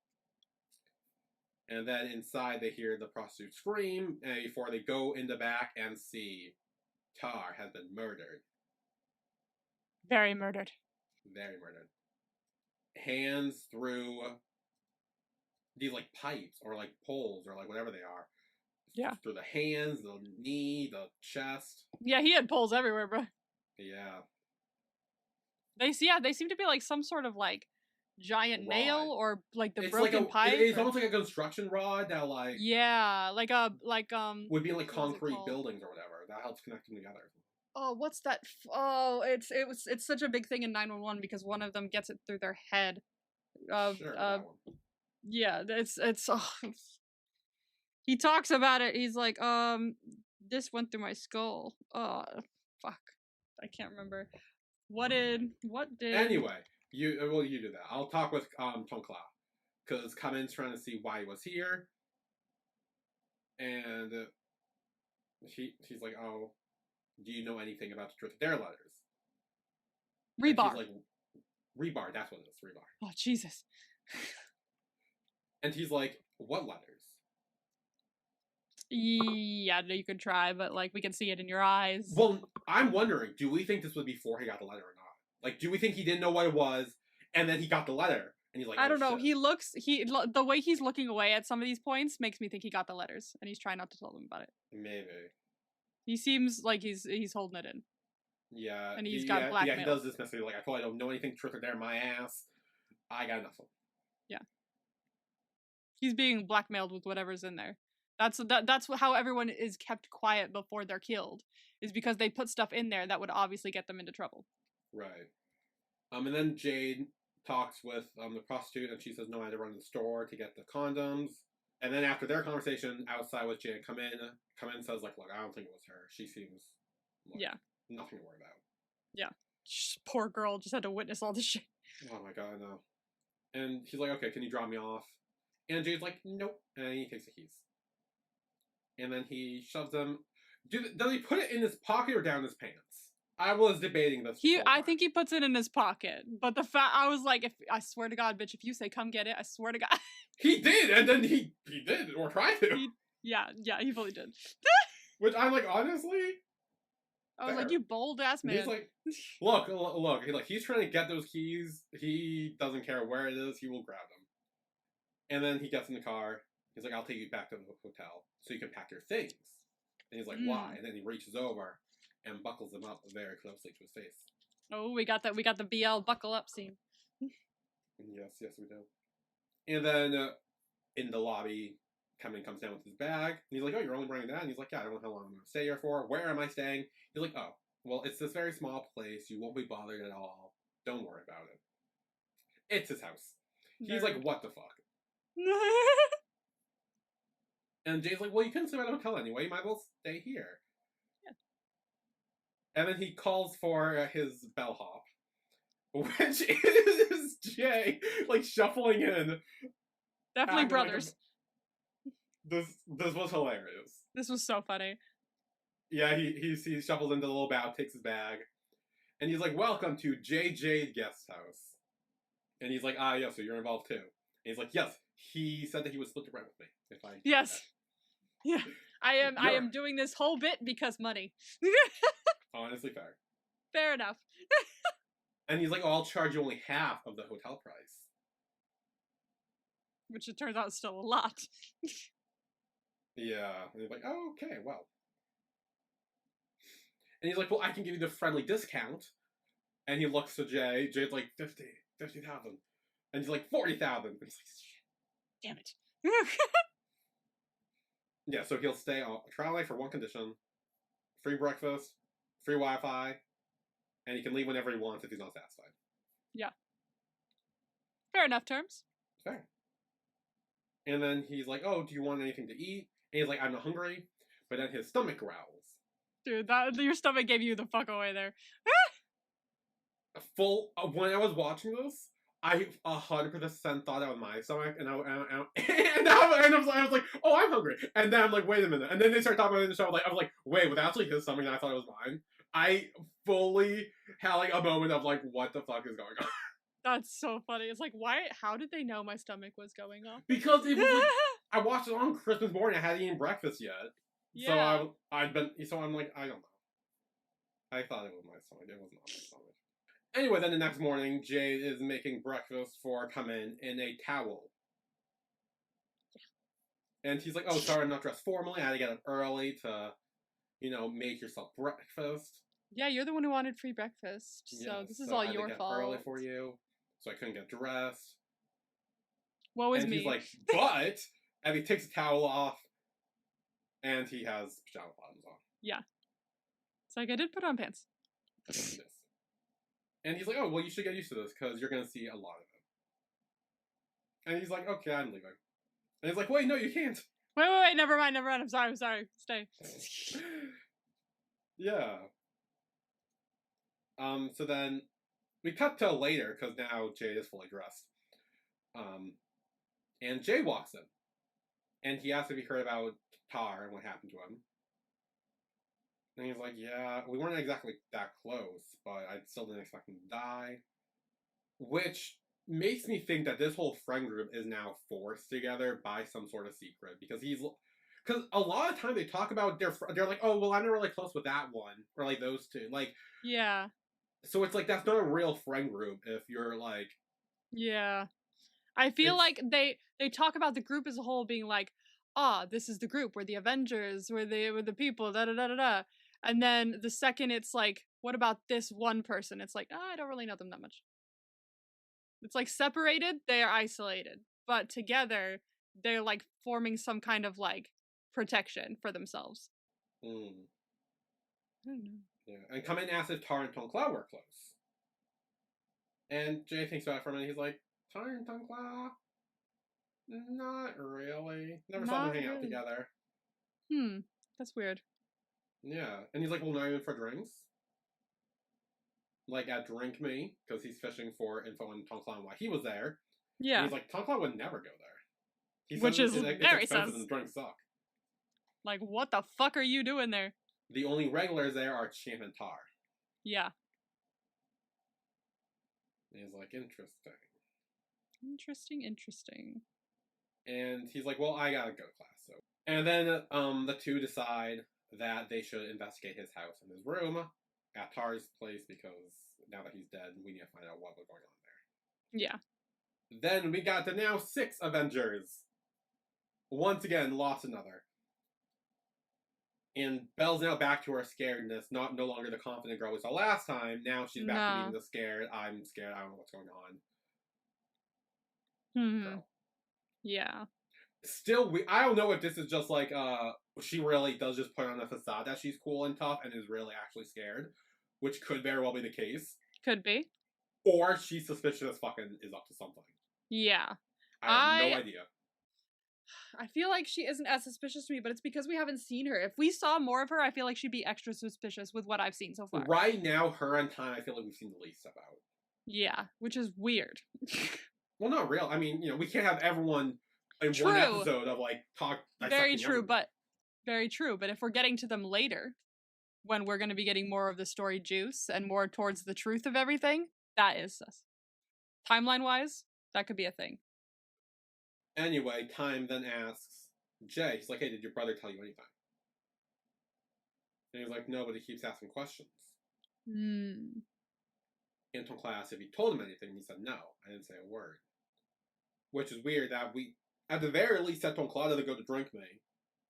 And then inside, they hear the prostitute scream, and before they go in the back and see Tar has been murdered. Very murdered. Very murdered. Hands through these, like, pipes, or, like, poles, or, like, whatever they are. Yeah. Through the hands, the knee, the chest. Yeah, he had poles everywhere, bro. Yeah. They seem to be, like, some sort of, like, giant rod. nail, or, like, the It's broken like pipe. It's almost like a construction rod that, like... Yeah, would be in, like, concrete called? buildings or whatever. That helps connect them together. Oh, what's that? It's such a big thing in 911 because one of them gets it through their head. Sure, that one. Yeah, it's he talks about it. He's like, this went through my skull. Oh, fuck, I can't remember. What did? Anyway, you do that. I'll talk with Tonkla, because Kamin's trying to see why he was here, and she's like, oh, do you know anything about the truth of their letters? Rebar. And she's like, rebar. That's what it is. Rebar. Oh, Jesus. And he's like, what letters? Yeah, you could try, but, like, we can see it in your eyes. Well, I'm wondering, do we think this was before he got the letter or not? Like, do we think he didn't know what it was, and then he got the letter, and he's like, I don't know. Shit. The way he's looking away at some of these points makes me think he got the letters, and he's trying not to tell them about it. Maybe. He seems like he's holding it in. Yeah. And he's got blackmail. Yeah, he does this message, like, I thought I don't know anything, truth or dare, my ass. I got nothing. Yeah. He's being blackmailed with whatever's in there. That's how everyone is kept quiet before they're killed, is because they put stuff in there that would obviously get them into trouble. Right. And then Jade talks with the prostitute, and she says, no, I had to run to the store to get the condoms. And then after their conversation outside with Jade, come in says, like, look, I don't think it was her. She seems like nothing to worry about. Yeah. Poor girl just had to witness all this shit. Oh my god, I know. And he's like, okay, can you drop me off? And Jade's like, nope. And he takes the keys. And then he shoves them. Does he put it in his pocket or down his pants? I was debating this. I think he puts it in his pocket. But I was like, I swear to God, bitch, if you say come get it, I swear to God. He did, and then he did, or tried to. Yeah, he fully did. Which I'm like, honestly. I was like, you bold ass man. He's like, look. He's trying to get those keys. He doesn't care where it is. He will grab them. And then he gets in the car. He's like, I'll take you back to the hotel so you can pack your things. And he's like, why? And then he reaches over and buckles them up very closely to his face. Oh, we got the BL buckle up scene. Yes, we do. And then in the lobby, Kamin comes down with his bag. And he's like, oh, you're only bringing that? And he's like, yeah, I don't know how long I'm going to stay here for. Where am I staying? He's like, oh, well, it's this very small place. You won't be bothered at all. Don't worry about it. It's his house. He's like, what the fuck? And Jay's like, well, you couldn't stay at a hotel anyway. You might as well stay here. Yeah. And then he calls for his bellhop, which is Jay, like, shuffling in. Definitely brothers. This was hilarious. This was so funny. Yeah, he shuffles into the little bow, takes his bag, and he's like, welcome to JJ Guest House. And he's like, yeah, so you're involved too. And he's like, yes, he said that he would split the rent with me if I... Yes. Yeah. I You're- am doing this whole bit because money. Honestly fair. Fair enough. And he's like, oh, I'll charge you only half of the hotel price. Which it turns out is still a lot. Yeah. And he's like, oh, okay, well. And he's like, well, I can give you the friendly discount. And he looks to Jay. Jay's like, 50,000. And he's like, 40,000. And he's like, Damn it. yeah, so he'll stay on trial night for one condition. Free breakfast, free Wi-Fi, and he can leave whenever he wants if he's not satisfied. Yeah. Fair enough terms. Fair. And then he's like, oh, do you want anything to eat? And he's like, I'm not hungry. But then his stomach growls. Dude, your stomach gave you the fuck away there. When I was watching this, I 100% thought that was my stomach, and I was like, oh, I'm hungry. And then I'm like, wait a minute. And then they start talking about it in the show. I was like, wait, was that actually his stomach? And I thought it was mine. I fully had like a moment of like, what the fuck is going on? That's so funny. It's like, why? How did they know my stomach was going off? Because it was like, I watched it on Christmas morning. I hadn't eaten breakfast yet. Yeah. So I'm like, I don't know. I thought it was my stomach. It was not my stomach. Anyway, then the next morning, Jade is making breakfast for come in a towel. And he's like, oh, sorry, I'm not dressed formally. I had to get up early to, make yourself breakfast. Yeah, you're the one who wanted free breakfast. So this is all I had your to get fault. early for you, so I couldn't get dressed. Woe is and me. He's like, but, and he takes the towel off, and he has pajama bottoms on. Yeah. It's like, I did put on pants. Yes. And he's like, oh, well, you should get used to this, because you're going to see a lot of it. And he's like, okay, I'm leaving. And he's like, wait, no, you can't. Wait, never mind. I'm sorry. Stay. Yeah. So then, we cut to later, because now Jade is fully dressed. And Jay walks in. And he asks if he heard about Tar and what happened to him. And he's like, yeah, we weren't exactly that close, but I still didn't expect him to die. Which makes me think that this whole friend group is now forced together by some sort of secret. Because a lot of time they talk about they're like, oh, well, I'm not really close with that one. Or like those two. Like, Yeah. so it's like, that's not a real friend group if you're like... Yeah. I feel like they talk about the group as a whole being like, this is the group, we're the Avengers, we're the people, da-da-da-da-da. And then the second it's like, what about this one person? It's like, I don't really know them that much. It's like separated, they are isolated. But together, they're like forming some kind of like protection for themselves. I don't know. Yeah. And come in asks if Tar and Tonklao were close. And Jay thinks about it for a minute. He's like, Tar and Tonklao? Not really. Never saw them hang out together. That's weird. Yeah. And he's like, well, not even for drinks? Like at Drink Me, because he's fishing for info on Tonklao and why he was there. Yeah. And he's like, Tonklao would never go there. Which is very expensive sus. and the drinks suck. Like, what the fuck are you doing there? The only regulars there are Champ and Tar. Yeah. And he's like, interesting. Interesting. And he's like, well, I gotta go to class. So, and then the two decide that they should investigate his house and his room at Tar's place, because now that he's dead, we need to find out what was going on there. Yeah. Then we got the now 6 Avengers. Once again, lost another. And Belle's now back to her scaredness, no longer the confident girl we saw last time. Now she's back to being the scared, I'm scared, I don't know what's going on. Girl. Yeah. Still, I don't know if this is just like, she really does just put on a facade that she's cool and tough and is really actually scared, which could very well be the case. Could be. Or she's suspicious as fucking is up to something. Yeah. I have no idea. I feel like she isn't as suspicious to me, but it's because we haven't seen her. If we saw more of her, I feel like she'd be extra suspicious with what I've seen so far. Right now, her and Time, I feel like we've seen the least about. Yeah, which is weird. Well, not real. I mean, we can't have everyone in one episode of like talk. Very true, but if we're getting to them later, when we're going to be getting more of the story juice and more towards the truth of everything, that is sus. Timeline-wise, that could be a thing. Anyway, Time then asks Jay, he's like, hey, did your brother tell you anything? And he's like, no, but he keeps asking questions. Hmm. And Tonklai asked if he told him anything. He said, no, I didn't say a word. Which is weird that we, at the very least, set Tonklai to go to Drink Me.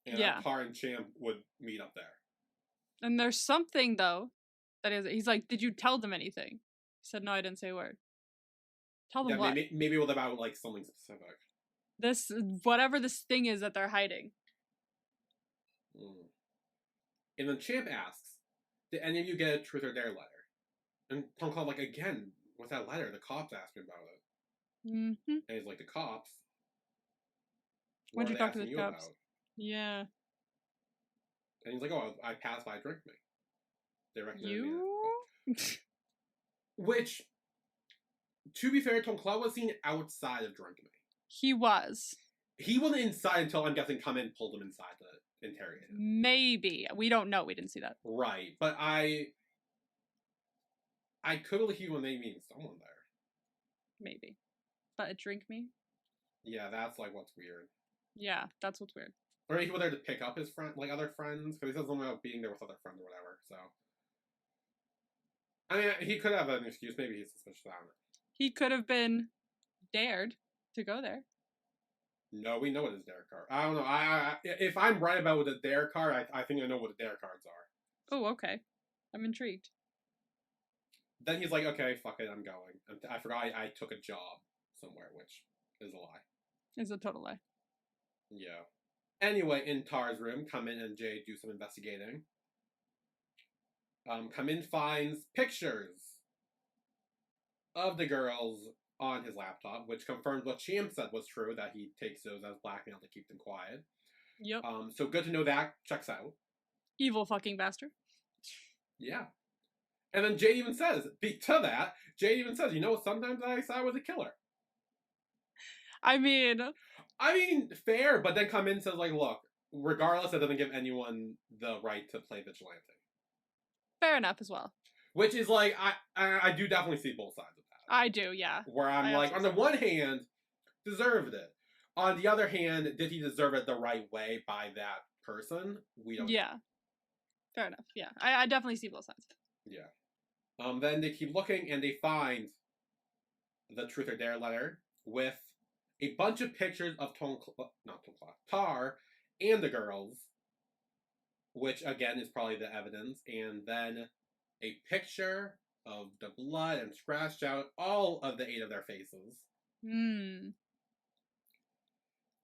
And Yeah. Tar and Champ would meet up there. And there's something, though, that is, he's like, did you tell them anything? He said, no, I didn't say a word. Tell them what? Maybe it was about, like, something specific. This, whatever this thing is that they're hiding. And then Champ asks, did any of you get a truth or dare letter? And Tonklai, like, again, what's that letter? The cops asked me about it. Mm-hmm. And he's like, the cops? When'd you talk to the you cops? About? Yeah. And he's like, oh, I passed by Drink Me. They recommended me. Which, to be fair, Tonklai was seen outside of Drink Me. He was. He wasn't inside until, I'm guessing, come in pulled him inside to interrogate him. Maybe. We don't know. We didn't see that. Right. But I could believe when they meet someone there. Maybe. But a Drink Me? Yeah, that's, like, what's weird. Yeah, that's what's weird. Or he was there to pick up his friend, like, other friends, because he says something about being there with other friends or whatever, so. I mean, he could have an excuse. Maybe he's suspicious. I don't know. He could have been dared to go there. No, we know what his dare card. I don't know. If I'm right about what a dare card, I think I know what the dare cards are. Oh, okay. I'm intrigued. Then he's like, okay, fuck it, I'm going. I forgot I took a job somewhere, which is a lie. It's a total lie. Yeah. Anyway, in Tar's room, Kamin and Jay do some investigating. Kamin finds pictures of the girls on his laptop, which confirms what Champ said was true, that he takes those as blackmail to keep them quiet. Yep. So good to know that checks out. Evil fucking bastard. Yeah. And then Jay even says, you know, sometimes I side with a killer. I mean, fair, but then Kamin says, like, look, regardless, it doesn't give anyone the right to play vigilante. Fair enough as well. Which is, like, I do definitely see both sides of that. I do, yeah. Where I'm like, on the one hand, deserved it. On the other hand, did he deserve it the right way by that person? We don't know. Fair enough, yeah. I definitely see both sides. Yeah. Then they keep looking, and they find the Truth or Dare letter with a bunch of pictures of Tar and the girls, which again is probably the evidence, and then a picture of the blood and scratched out all of the 8 of their faces. And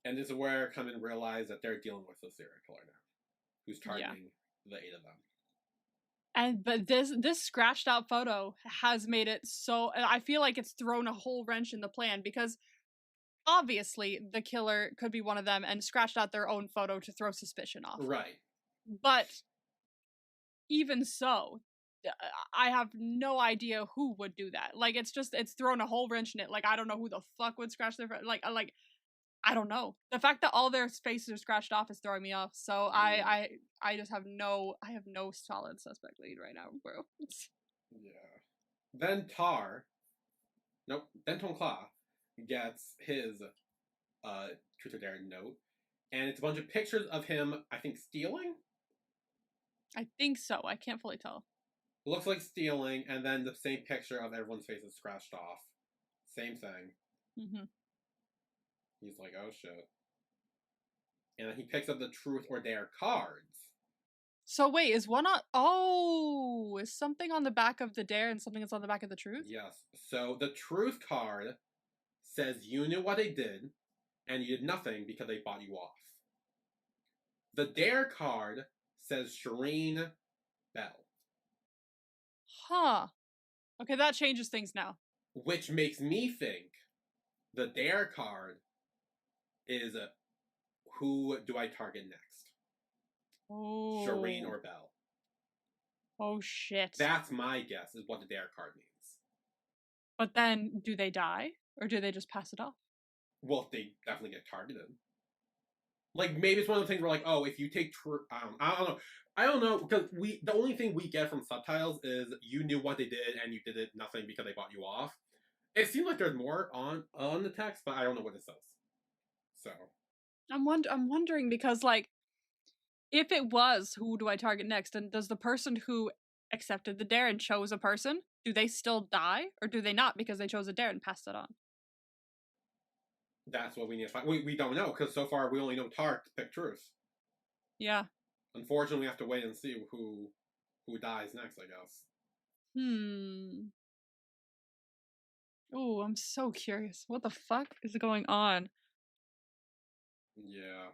this is where I come and realize that they're dealing with a serial killer now, who's targeting the 8 of them. But this scratched out photo has made it so, I feel like it's thrown a whole wrench in the plan, because obviously the killer could be one of them and scratched out their own photo to throw suspicion off. Right. But even so, I have no idea who would do that. Like, it's thrown a whole wrench in it. Like, I don't know who the fuck would scratch their, like, I don't know. The fact that all their faces are scratched off is throwing me off. So I just have no solid suspect lead right now, bro. Yeah. Then Tonklai gets his Truth or Dare note, and it's a bunch of pictures of him, I think, stealing? I think so. I can't fully tell. Looks like stealing, and then the same picture of everyone's faces scratched off. Same thing. Mm-hmm. He's like, oh shit. And then he picks up the Truth or Dare cards. So wait, is one on... Oh! Is something on the back of the Dare and something that's on the back of the Truth? Yes. So the Truth card says you knew what they did, and you did nothing because they bought you off. The Dare card says Shireen Bell. Huh. Okay, that changes things now. Which makes me think the Dare card is who do I target next? Oh. Shireen or Bell. Oh shit. That's my guess, is what the Dare card means. But then, do they die? Or do they just pass it off? Well, they definitely get targeted. Like, maybe it's one of the things where, like, oh, if you take I don't know, because the only thing we get from subtitles is you knew what they did and you did it nothing because they bought you off. It seems like there's more on the text, but I don't know what it says. So. I'm wondering because, like, if it was, who do I target next? And does the person who accepted the dare and chose a person, do they still die? Or do they not because they chose a dare and passed it on? That's what we need to find. We don't know, because so far we only know Tark to pick Truth. Yeah. Unfortunately, we have to wait and see who dies next, I guess. Oh, I'm so curious. What the fuck is going on? Yeah.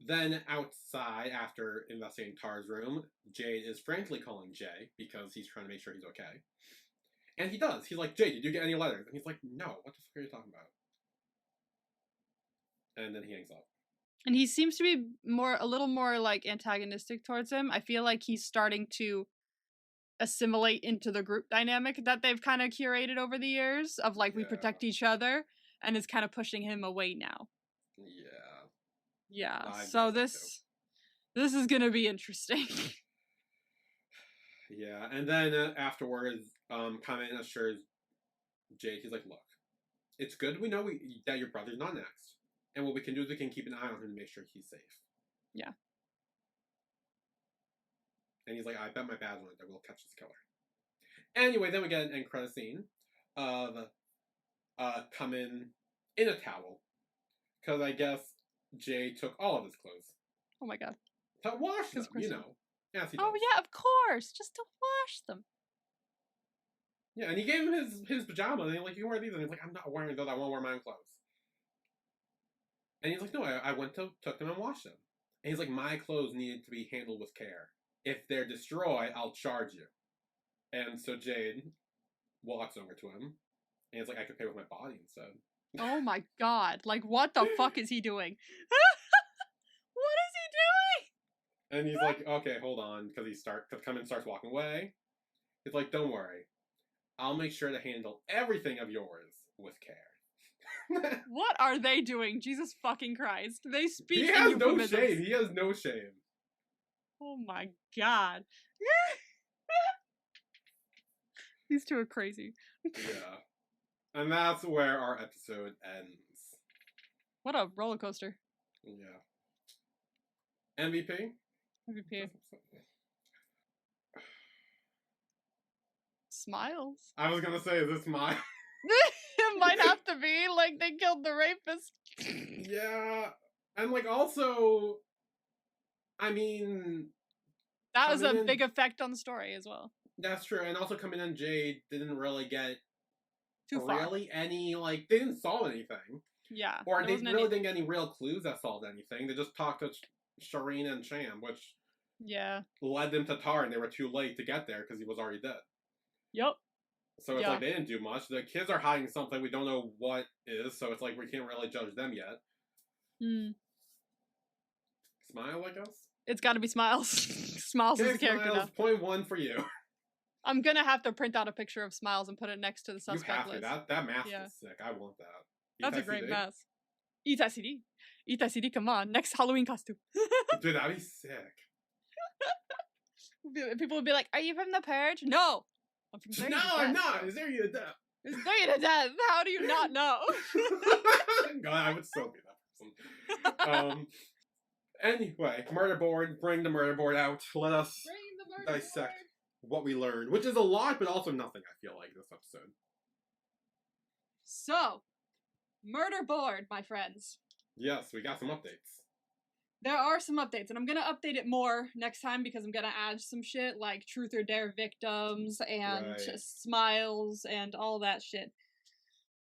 Then outside, after investigating Tar's room, Jade is frantically calling Jay because he's trying to make sure he's okay. And he does. He's like, Jay, did you get any letters? And he's like, no, what the fuck are you talking about? And then he hangs up. And he seems to be a little more like antagonistic towards him. I feel like he's starting to assimilate into the group dynamic that they've kind of curated over the years of like, we protect each other, and is kind of pushing him away now. Yeah. So this is gonna be interesting. Yeah, and then afterwards, Kamen assures Jade, he's like, look, it's good we know that your brother's not next. And what we can do is we can keep an eye on him to make sure he's safe. Yeah. And he's like, I bet my bad's on it that we'll catch this killer. Anyway, then we get an end credit scene of Kamen in a towel. Because I guess Jay took all of his clothes. Oh my god. To wash them, you know. Yes, he does. Oh yeah, of course. Just to wash them. Yeah, and he gave him his pajamas, and he's like, you can wear these. And he's like, I'm not wearing those, I won't wear my own clothes. And he's like, no, I took them and washed them. And he's like, my clothes needed to be handled with care. If they're destroyed, I'll charge you. And so Jade walks over to him, and he's like, I could pay with my body instead. Oh my god. Like, what the fuck is he doing? What is he doing? And he's like, okay, hold on, because Kamen starts walking away. He's like, don't worry. I'll make sure to handle everything of yours with care. What are they doing? Jesus fucking Christ. They speak. He has no shame. He has no shame. Oh my god. These two are crazy. Yeah. And that's where our episode ends. What a roller coaster. Yeah. MVP? MVP. Smiles. I was gonna say, is this Smiles? It might have to be, like, they killed the rapist. Yeah. And, like, also, I mean... That was a big effect on the story as well. That's true. And also Kamen and Jade didn't really get too far. Really any, like, they didn't solve anything. Yeah. Or they really didn't get any real clues that solved anything. They just talked to Shireen and Sham, which led them to Tar, and they were too late to get there because he was already dead. Yep. So it's like they didn't do much. The kids are hiding something we don't know what is, so it's like we can't really judge them yet. Smile, I guess? It's gotta be Smiles. Smiles is the character now. Point 1 for you. I'm gonna have to print out a picture of Smiles and put it next to the suspect list. That mask is sick. I want that. That's a great mask. Itachi. Itachi, come on. Next Halloween costume. Dude, that'd be sick. People would be like, are you from The Purge? No. I'm from Zergy. No, I'm not. Is there you to death? Is there you to death? How do you not know? God, I would so be that person. Anyway, murder board. Bring the murder board out. Let us dissect what we learned, which is a lot, but also nothing, I feel like, this episode. So, murder board, my friends. Yes, we got some updates. There are some updates, and I'm gonna update it more next time because I'm gonna add some shit like Truth or Dare victims and Smiles and all that shit.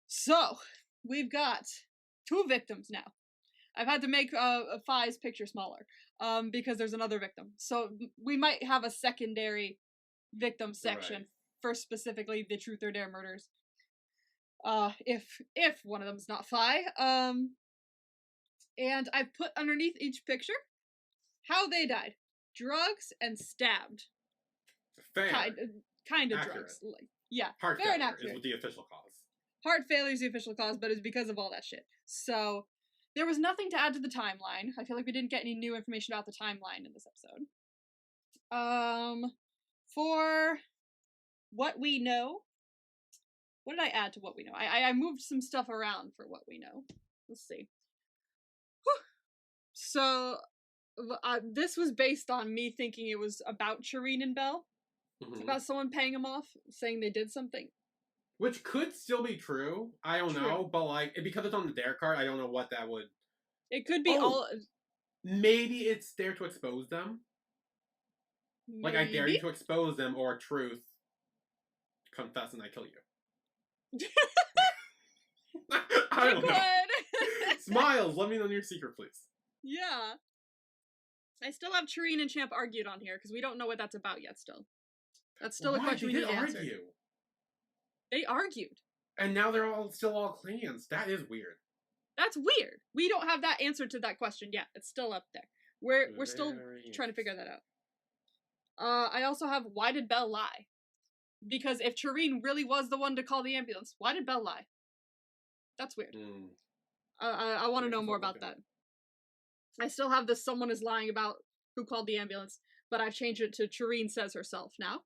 So, we've got 2 victims now. I've had to make Fi's picture smaller because there's another victim. So, we might have a secondary victim section for specifically the Truth or Dare murders. If one of them is not Fi. And I put underneath each picture how they died. Drugs and stabbed. Fair. Kind of drugs. Yeah. Heart fair failure is the official cause. Heart failure is the official cause, but it's because of all that shit. So, there was nothing to add to the timeline. I feel like we didn't get any new information about the timeline in this episode. For what we know, what did I add to what we know? I moved some stuff around for what we know. Let's see. Whew. So this was based on me thinking it was about Shireen and Belle. Mhm. About someone paying them off, saying they did something. Which could still be true. I don't True. know, but like because it's on the Dare card, I don't know what that would. It could be all. Maybe it's there to expose them. Maybe? Like I dare you to expose them, or truth. Confess and I kill you. I don't know. Smiles, let me know your secret, please. Yeah. I still have Shireen and Champ argued on here because we don't know what that's about yet. Still, that's still a question we need to answer. They argued. And now they're still all clans. That is weird. That's weird. We don't have that answer to that question yet. It's still up there. We're still trying to figure that out. I also have, why did Belle lie? Because if Shireen really was the one to call the ambulance, why did Belle lie? That's weird. I want to know more about that. I still have this someone is lying about who called the ambulance, but I've changed it to Shireen says herself now.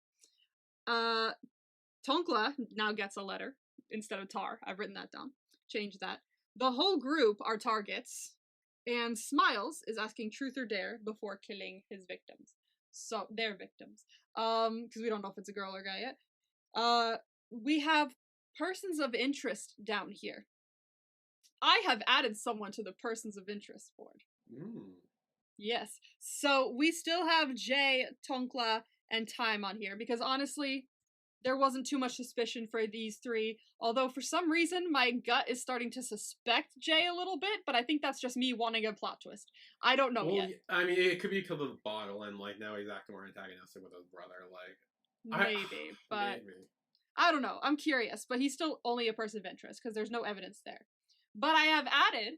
Tonkla now gets a letter instead of Tar. I've written that down. Change that. The whole group are targets, and Smiles is asking truth or dare before killing his victims. So, their victims. Because we don't know if it's a girl or guy yet. We have persons of interest down here. I have added someone to the persons of interest board. Yes. So, we still have Jay, Tonkla, and Time on here, because honestly, there wasn't too much suspicion for these three, although for some reason my gut is starting to suspect Jay a little bit, but I think that's just me wanting a plot twist. I don't know yet. I mean, it could be because of the bottle, and like now he's acting more antagonistic with his brother. Like maybe, but maybe. I don't know. I'm curious, but he's still only a person of interest because there's no evidence there. But I have added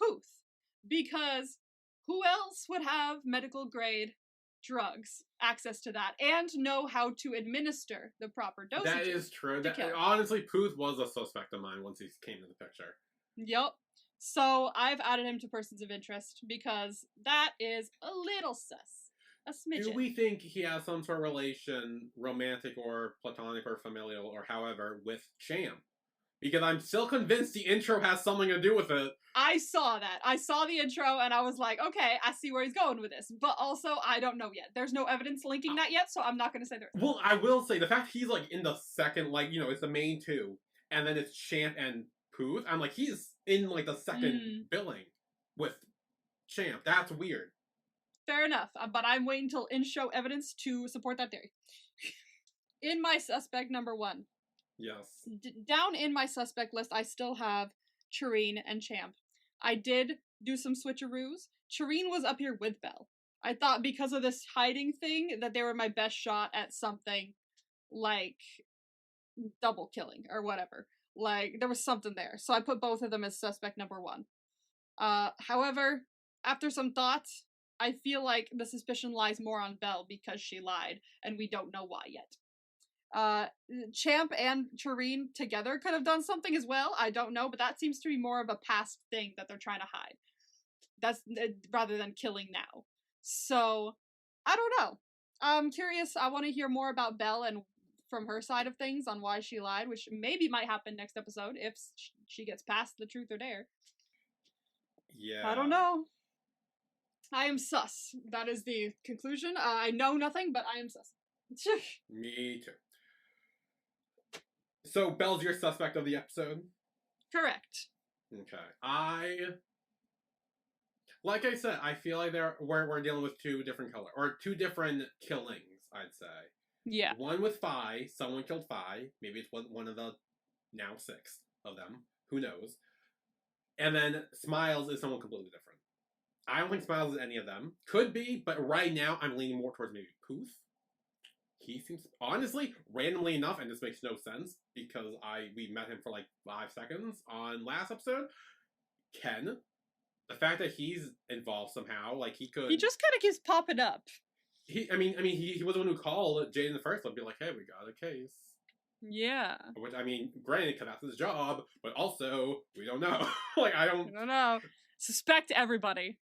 Puth because who else would have medical grade drugs, access to that, and know how to administer the proper dosage? That is true. Honestly, Puth was a suspect of mine once he came to the picture. Yep. So I've added him to persons of interest because that is a little sus. A smidgen. Do we think he has some sort of relation, romantic or platonic or familial or however, with Champ? Because I'm still convinced the intro has something to do with it. I saw that. I saw the intro and I was like, okay, I see where he's going with this. But also, I don't know yet. There's no evidence linking that yet, so I'm not going to say there. Well, I will say, the fact he's like in the second, like, you know, it's the main two, and then it's Champ and Puth. I'm like, he's in like the second billing with Champ. That's weird. Fair enough. But I'm waiting until in-show evidence to support that theory. In my suspect number 1. Yes. Down in my suspect list, I still have Shireen and Champ. I did do some switcheroos. Shireen was up here with Belle. I thought because of this hiding thing that they were my best shot at something like double killing or whatever. Like, there was something there. So I put both of them as suspect number 1. However, after some thoughts, I feel like the suspicion lies more on Belle because she lied, and we don't know why yet. Champ and Shireen together could have done something as well. I don't know, but that seems to be more of a past thing that they're trying to hide. That's rather than killing now. So, I don't know. I'm curious. I want to hear more about Belle and from her side of things on why she lied, which maybe might happen next episode if she gets past the truth or dare. Yeah. I don't know. I am sus. That is the conclusion. I know nothing, but I am sus. Me too. So, Belle's your suspect of the episode? Correct. Okay. Like I said, I feel like we're dealing with two different killings, I'd say. Yeah. One with Fi, someone killed Fi. Maybe it's one of the now 6 of them. Who knows? And then Smiles is someone completely different. I don't think Smiles is any of them. Could be, but right now I'm leaning more towards maybe Puth. He seems, honestly, randomly enough, and this makes no sense because we met him for like 5 seconds on last episode. Ken, the fact that he's involved somehow, like he just kind of keeps popping up. He was the one who called Jade in the first one, be like, "Hey, we got a case." Yeah. Which, I mean, granted, because that's his job, but also we don't know. Like, I don't know. Suspect everybody.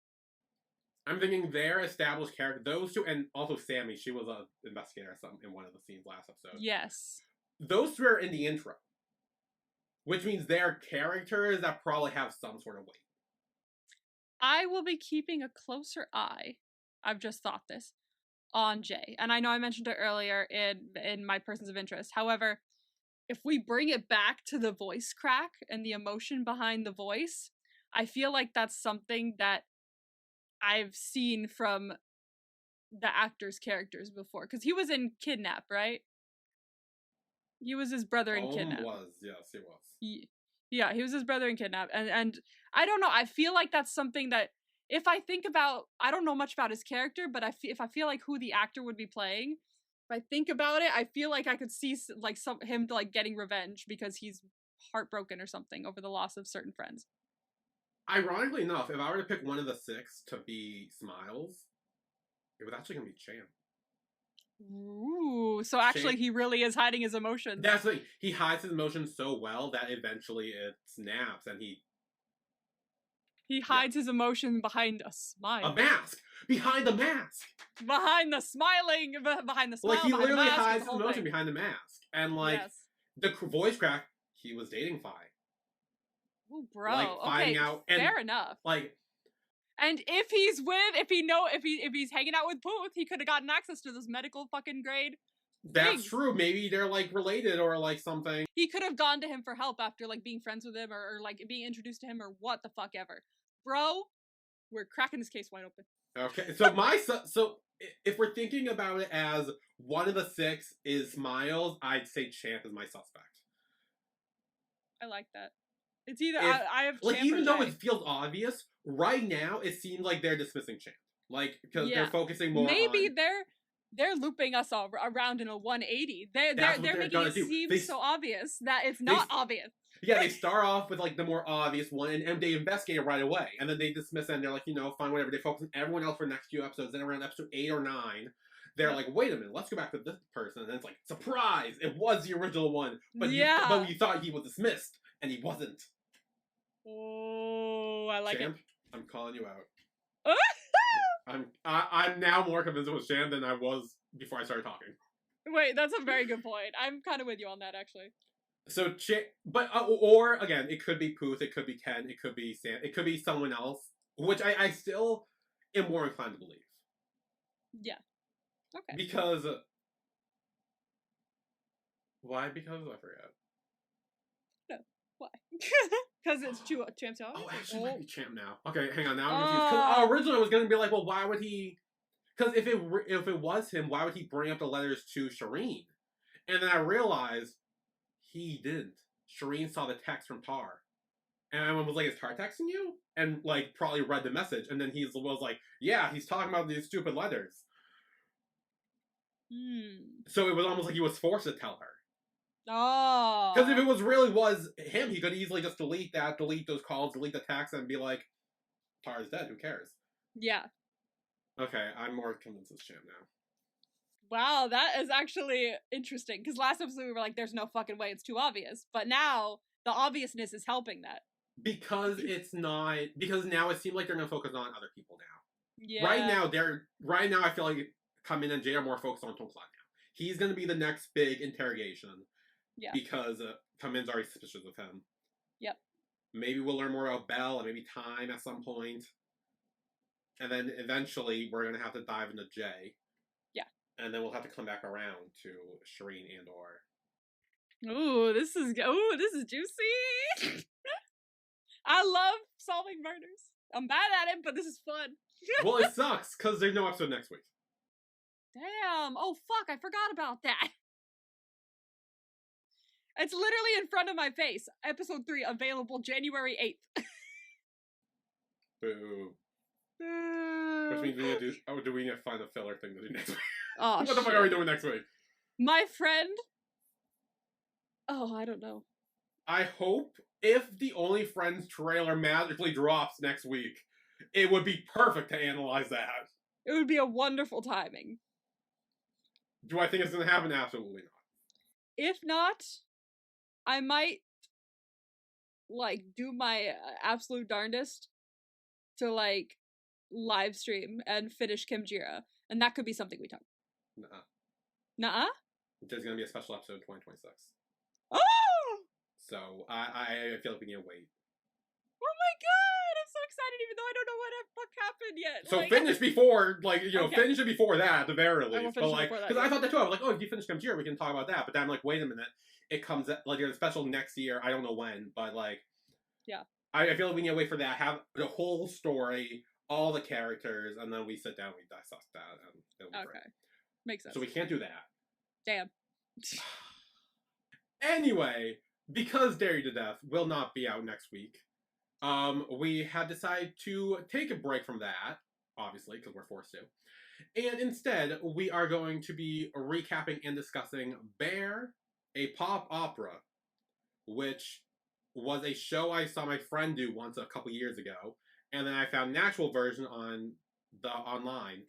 I'm thinking their established character, those two, and also Sammy, she was an investigator or something in one of the scenes last episode. Yes. Those three are in the intro. Which means they're characters that probably have some sort of weight. I will be keeping a closer eye. I've just thought this on Jay, and I know I mentioned it earlier in my persons of interest. However, if we bring it back to the voice crack and the emotion behind the voice, I feel like that's something that I've seen from the actor's characters before, because he was in Kidnap, right? He was his brother in Kidnap. Yes, he was. Yeah, he was his brother in Kidnap, and I don't know. I feel like that's something that if I think about, I don't know much about his character, but if I feel like who the actor would be playing, if I think about it, I feel like I could see like him like getting revenge because he's heartbroken or something over the loss of certain friends. Ironically enough, if I were to pick one of the 6 to be Smiles, it was actually gonna be Champ. Ooh, so actually he really is hiding his emotions. That's the thing. He hides his emotions so well that eventually it snaps and he hides his emotion behind a smile. A mask! Behind the mask! Behind the smiling, behind the smile. Like, he literally mask, hides his emotion behind the mask. And, like, the voice crack, he was dating Fi. Oh, bro. Like, finding okay, out. And, fair enough. Like, and if he's hanging out with Puth, he could have gotten access to this medical fucking grade. That's true. Maybe they're, like, related or, like, something. He could have gone to him for help after, like, being friends with him or like, being introduced to him or what the fuck ever. Bro, we're cracking this case wide open. Okay, so if we're thinking about it as one of the 6 is Smiles, I'd say Champ is my suspect. I like that. It's either I have like Champ even or though Jay. it feels obvious right now, it seems like they're dismissing Champ, like because they're focusing more. Maybe they're looping us all around in a 180. They're making it seem so obvious that it's not obvious. Yeah, they start off with like the more obvious one, and they investigate it right away, and then they dismiss it, and they're like, fine, whatever. They focus on everyone else for the next few episodes. Then around episode 8 or 9, they're like, wait a minute, let's go back to this person, and then it's like, surprise, it was the original one, but but you thought he was dismissed, and he wasn't. Oh, I like Champ, it. I'm calling you out. I'm now more convinced it was Champ than I was before I started talking. Wait, that's a very good point. I'm kind of with you on that, actually. So, but or again, it could be Puth, it could be Ken, it could be Sam, it could be someone else, which I still am more inclined to believe. Yeah. Okay. Because why? Because I forgot. No. Why? Because it's Champ. Oh, actually, it might be Champ now. Okay, hang on. Now I'm confused. Because originally I was gonna be like, well, why would he? Because if it was him, why would he bring up the letters to Shireen? And then I realized he didn't. Shireen saw the text from Tar, and everyone was like, "Is Tar texting you?" And like probably read the message, and then he was like, "Yeah, he's talking about these stupid letters." So it was almost like he was forced to tell her. Oh. Because if it was him, he could easily just delete those calls, delete the text, and be like, Tara's dead, who cares? Yeah. Okay, I'm more convinced it's Champ now. Wow, that is actually interesting. Because last episode we were like, there's no fucking way, it's too obvious. But now, the obviousness is helping that. Because now it seems like they're going to focus on other people now. Yeah. Right now I feel like Kamin and Jay are more focused on Tongklan now. He's going to be the next big interrogation. Yeah. Because Kamin's already suspicious of him. Yep. Maybe we'll learn more about Belle and maybe Time at some point. And then eventually we're going to have to dive into Jay. Yeah. And then we'll have to come back around to Shireen and or. Ooh, this is juicy. I love solving murders. I'm bad at it, but this is fun. Well, it sucks because there's no episode next week. Damn. Oh, fuck. I forgot about that. It's literally in front of my face. Episode 3 available January 8th. Boo. Which means we need to do we need to find a filler thing to do next week? Oh, what the fuck are we doing next week? My friend. Oh, I don't know. I hope if the Only Friends trailer magically drops next week, it would be perfect to analyze that. It would be a wonderful timing. Do I think it's going to happen? Absolutely not. If not, I might, like, do my absolute darndest to, like, live stream and finish Kimjira. And that could be something we talk about. Nuh-uh? There's going to be a special episode in 2026. Oh! So, I feel like we need to wait. Oh my god! I'm so excited, even though I don't know what the fuck happened yet. So like, finish before, like, you know, Okay. finish it before that, at the very I will least. finish But, it like, before that, because I yeah. thought that too. I was like, oh, if you finish comes here, we can talk about that. But then I'm like, wait a minute. It comes, like, there's a special next year. I don't know when, but, like... Yeah. I feel like we need to wait for that, have the whole story, all the characters, and then we sit down and we dissect that, and it'll be great. Okay. Makes sense. So we can't do that. Damn. Anyway, because Dare You to Death will not be out next week, we had decided to take a break from that, obviously, because we're forced to. And instead, we are going to be recapping and discussing Bear, a pop opera, which was a show I saw my friend do once a couple years ago, and then I found an actual version on the online,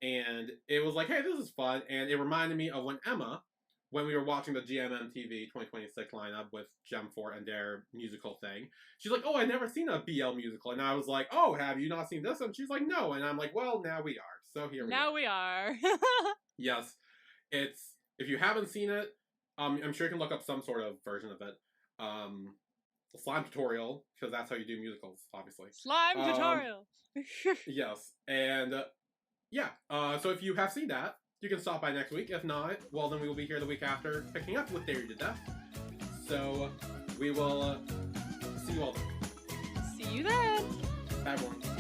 and it was like, hey, this is fun, and it reminded me of when Emma, when we were watching the GMMTV 2026 lineup with Gem 4 and their musical thing, she's like, oh, I've never seen a BL musical, and I was like, oh, have you not seen this? And she's like, no, and I'm like, well, now we are, so here we Now are. we are. Yes, it's, if you haven't seen it, I'm sure you can look up some sort of version of it. Slime tutorial, because that's how you do musicals, obviously. Slime tutorial. Yes, and yeah, so if you have seen that, you can stop by next week. If not, well, then we will be here the week after, picking up with Dare You to Death. So we will see you all then. See you then. Bye, everyone.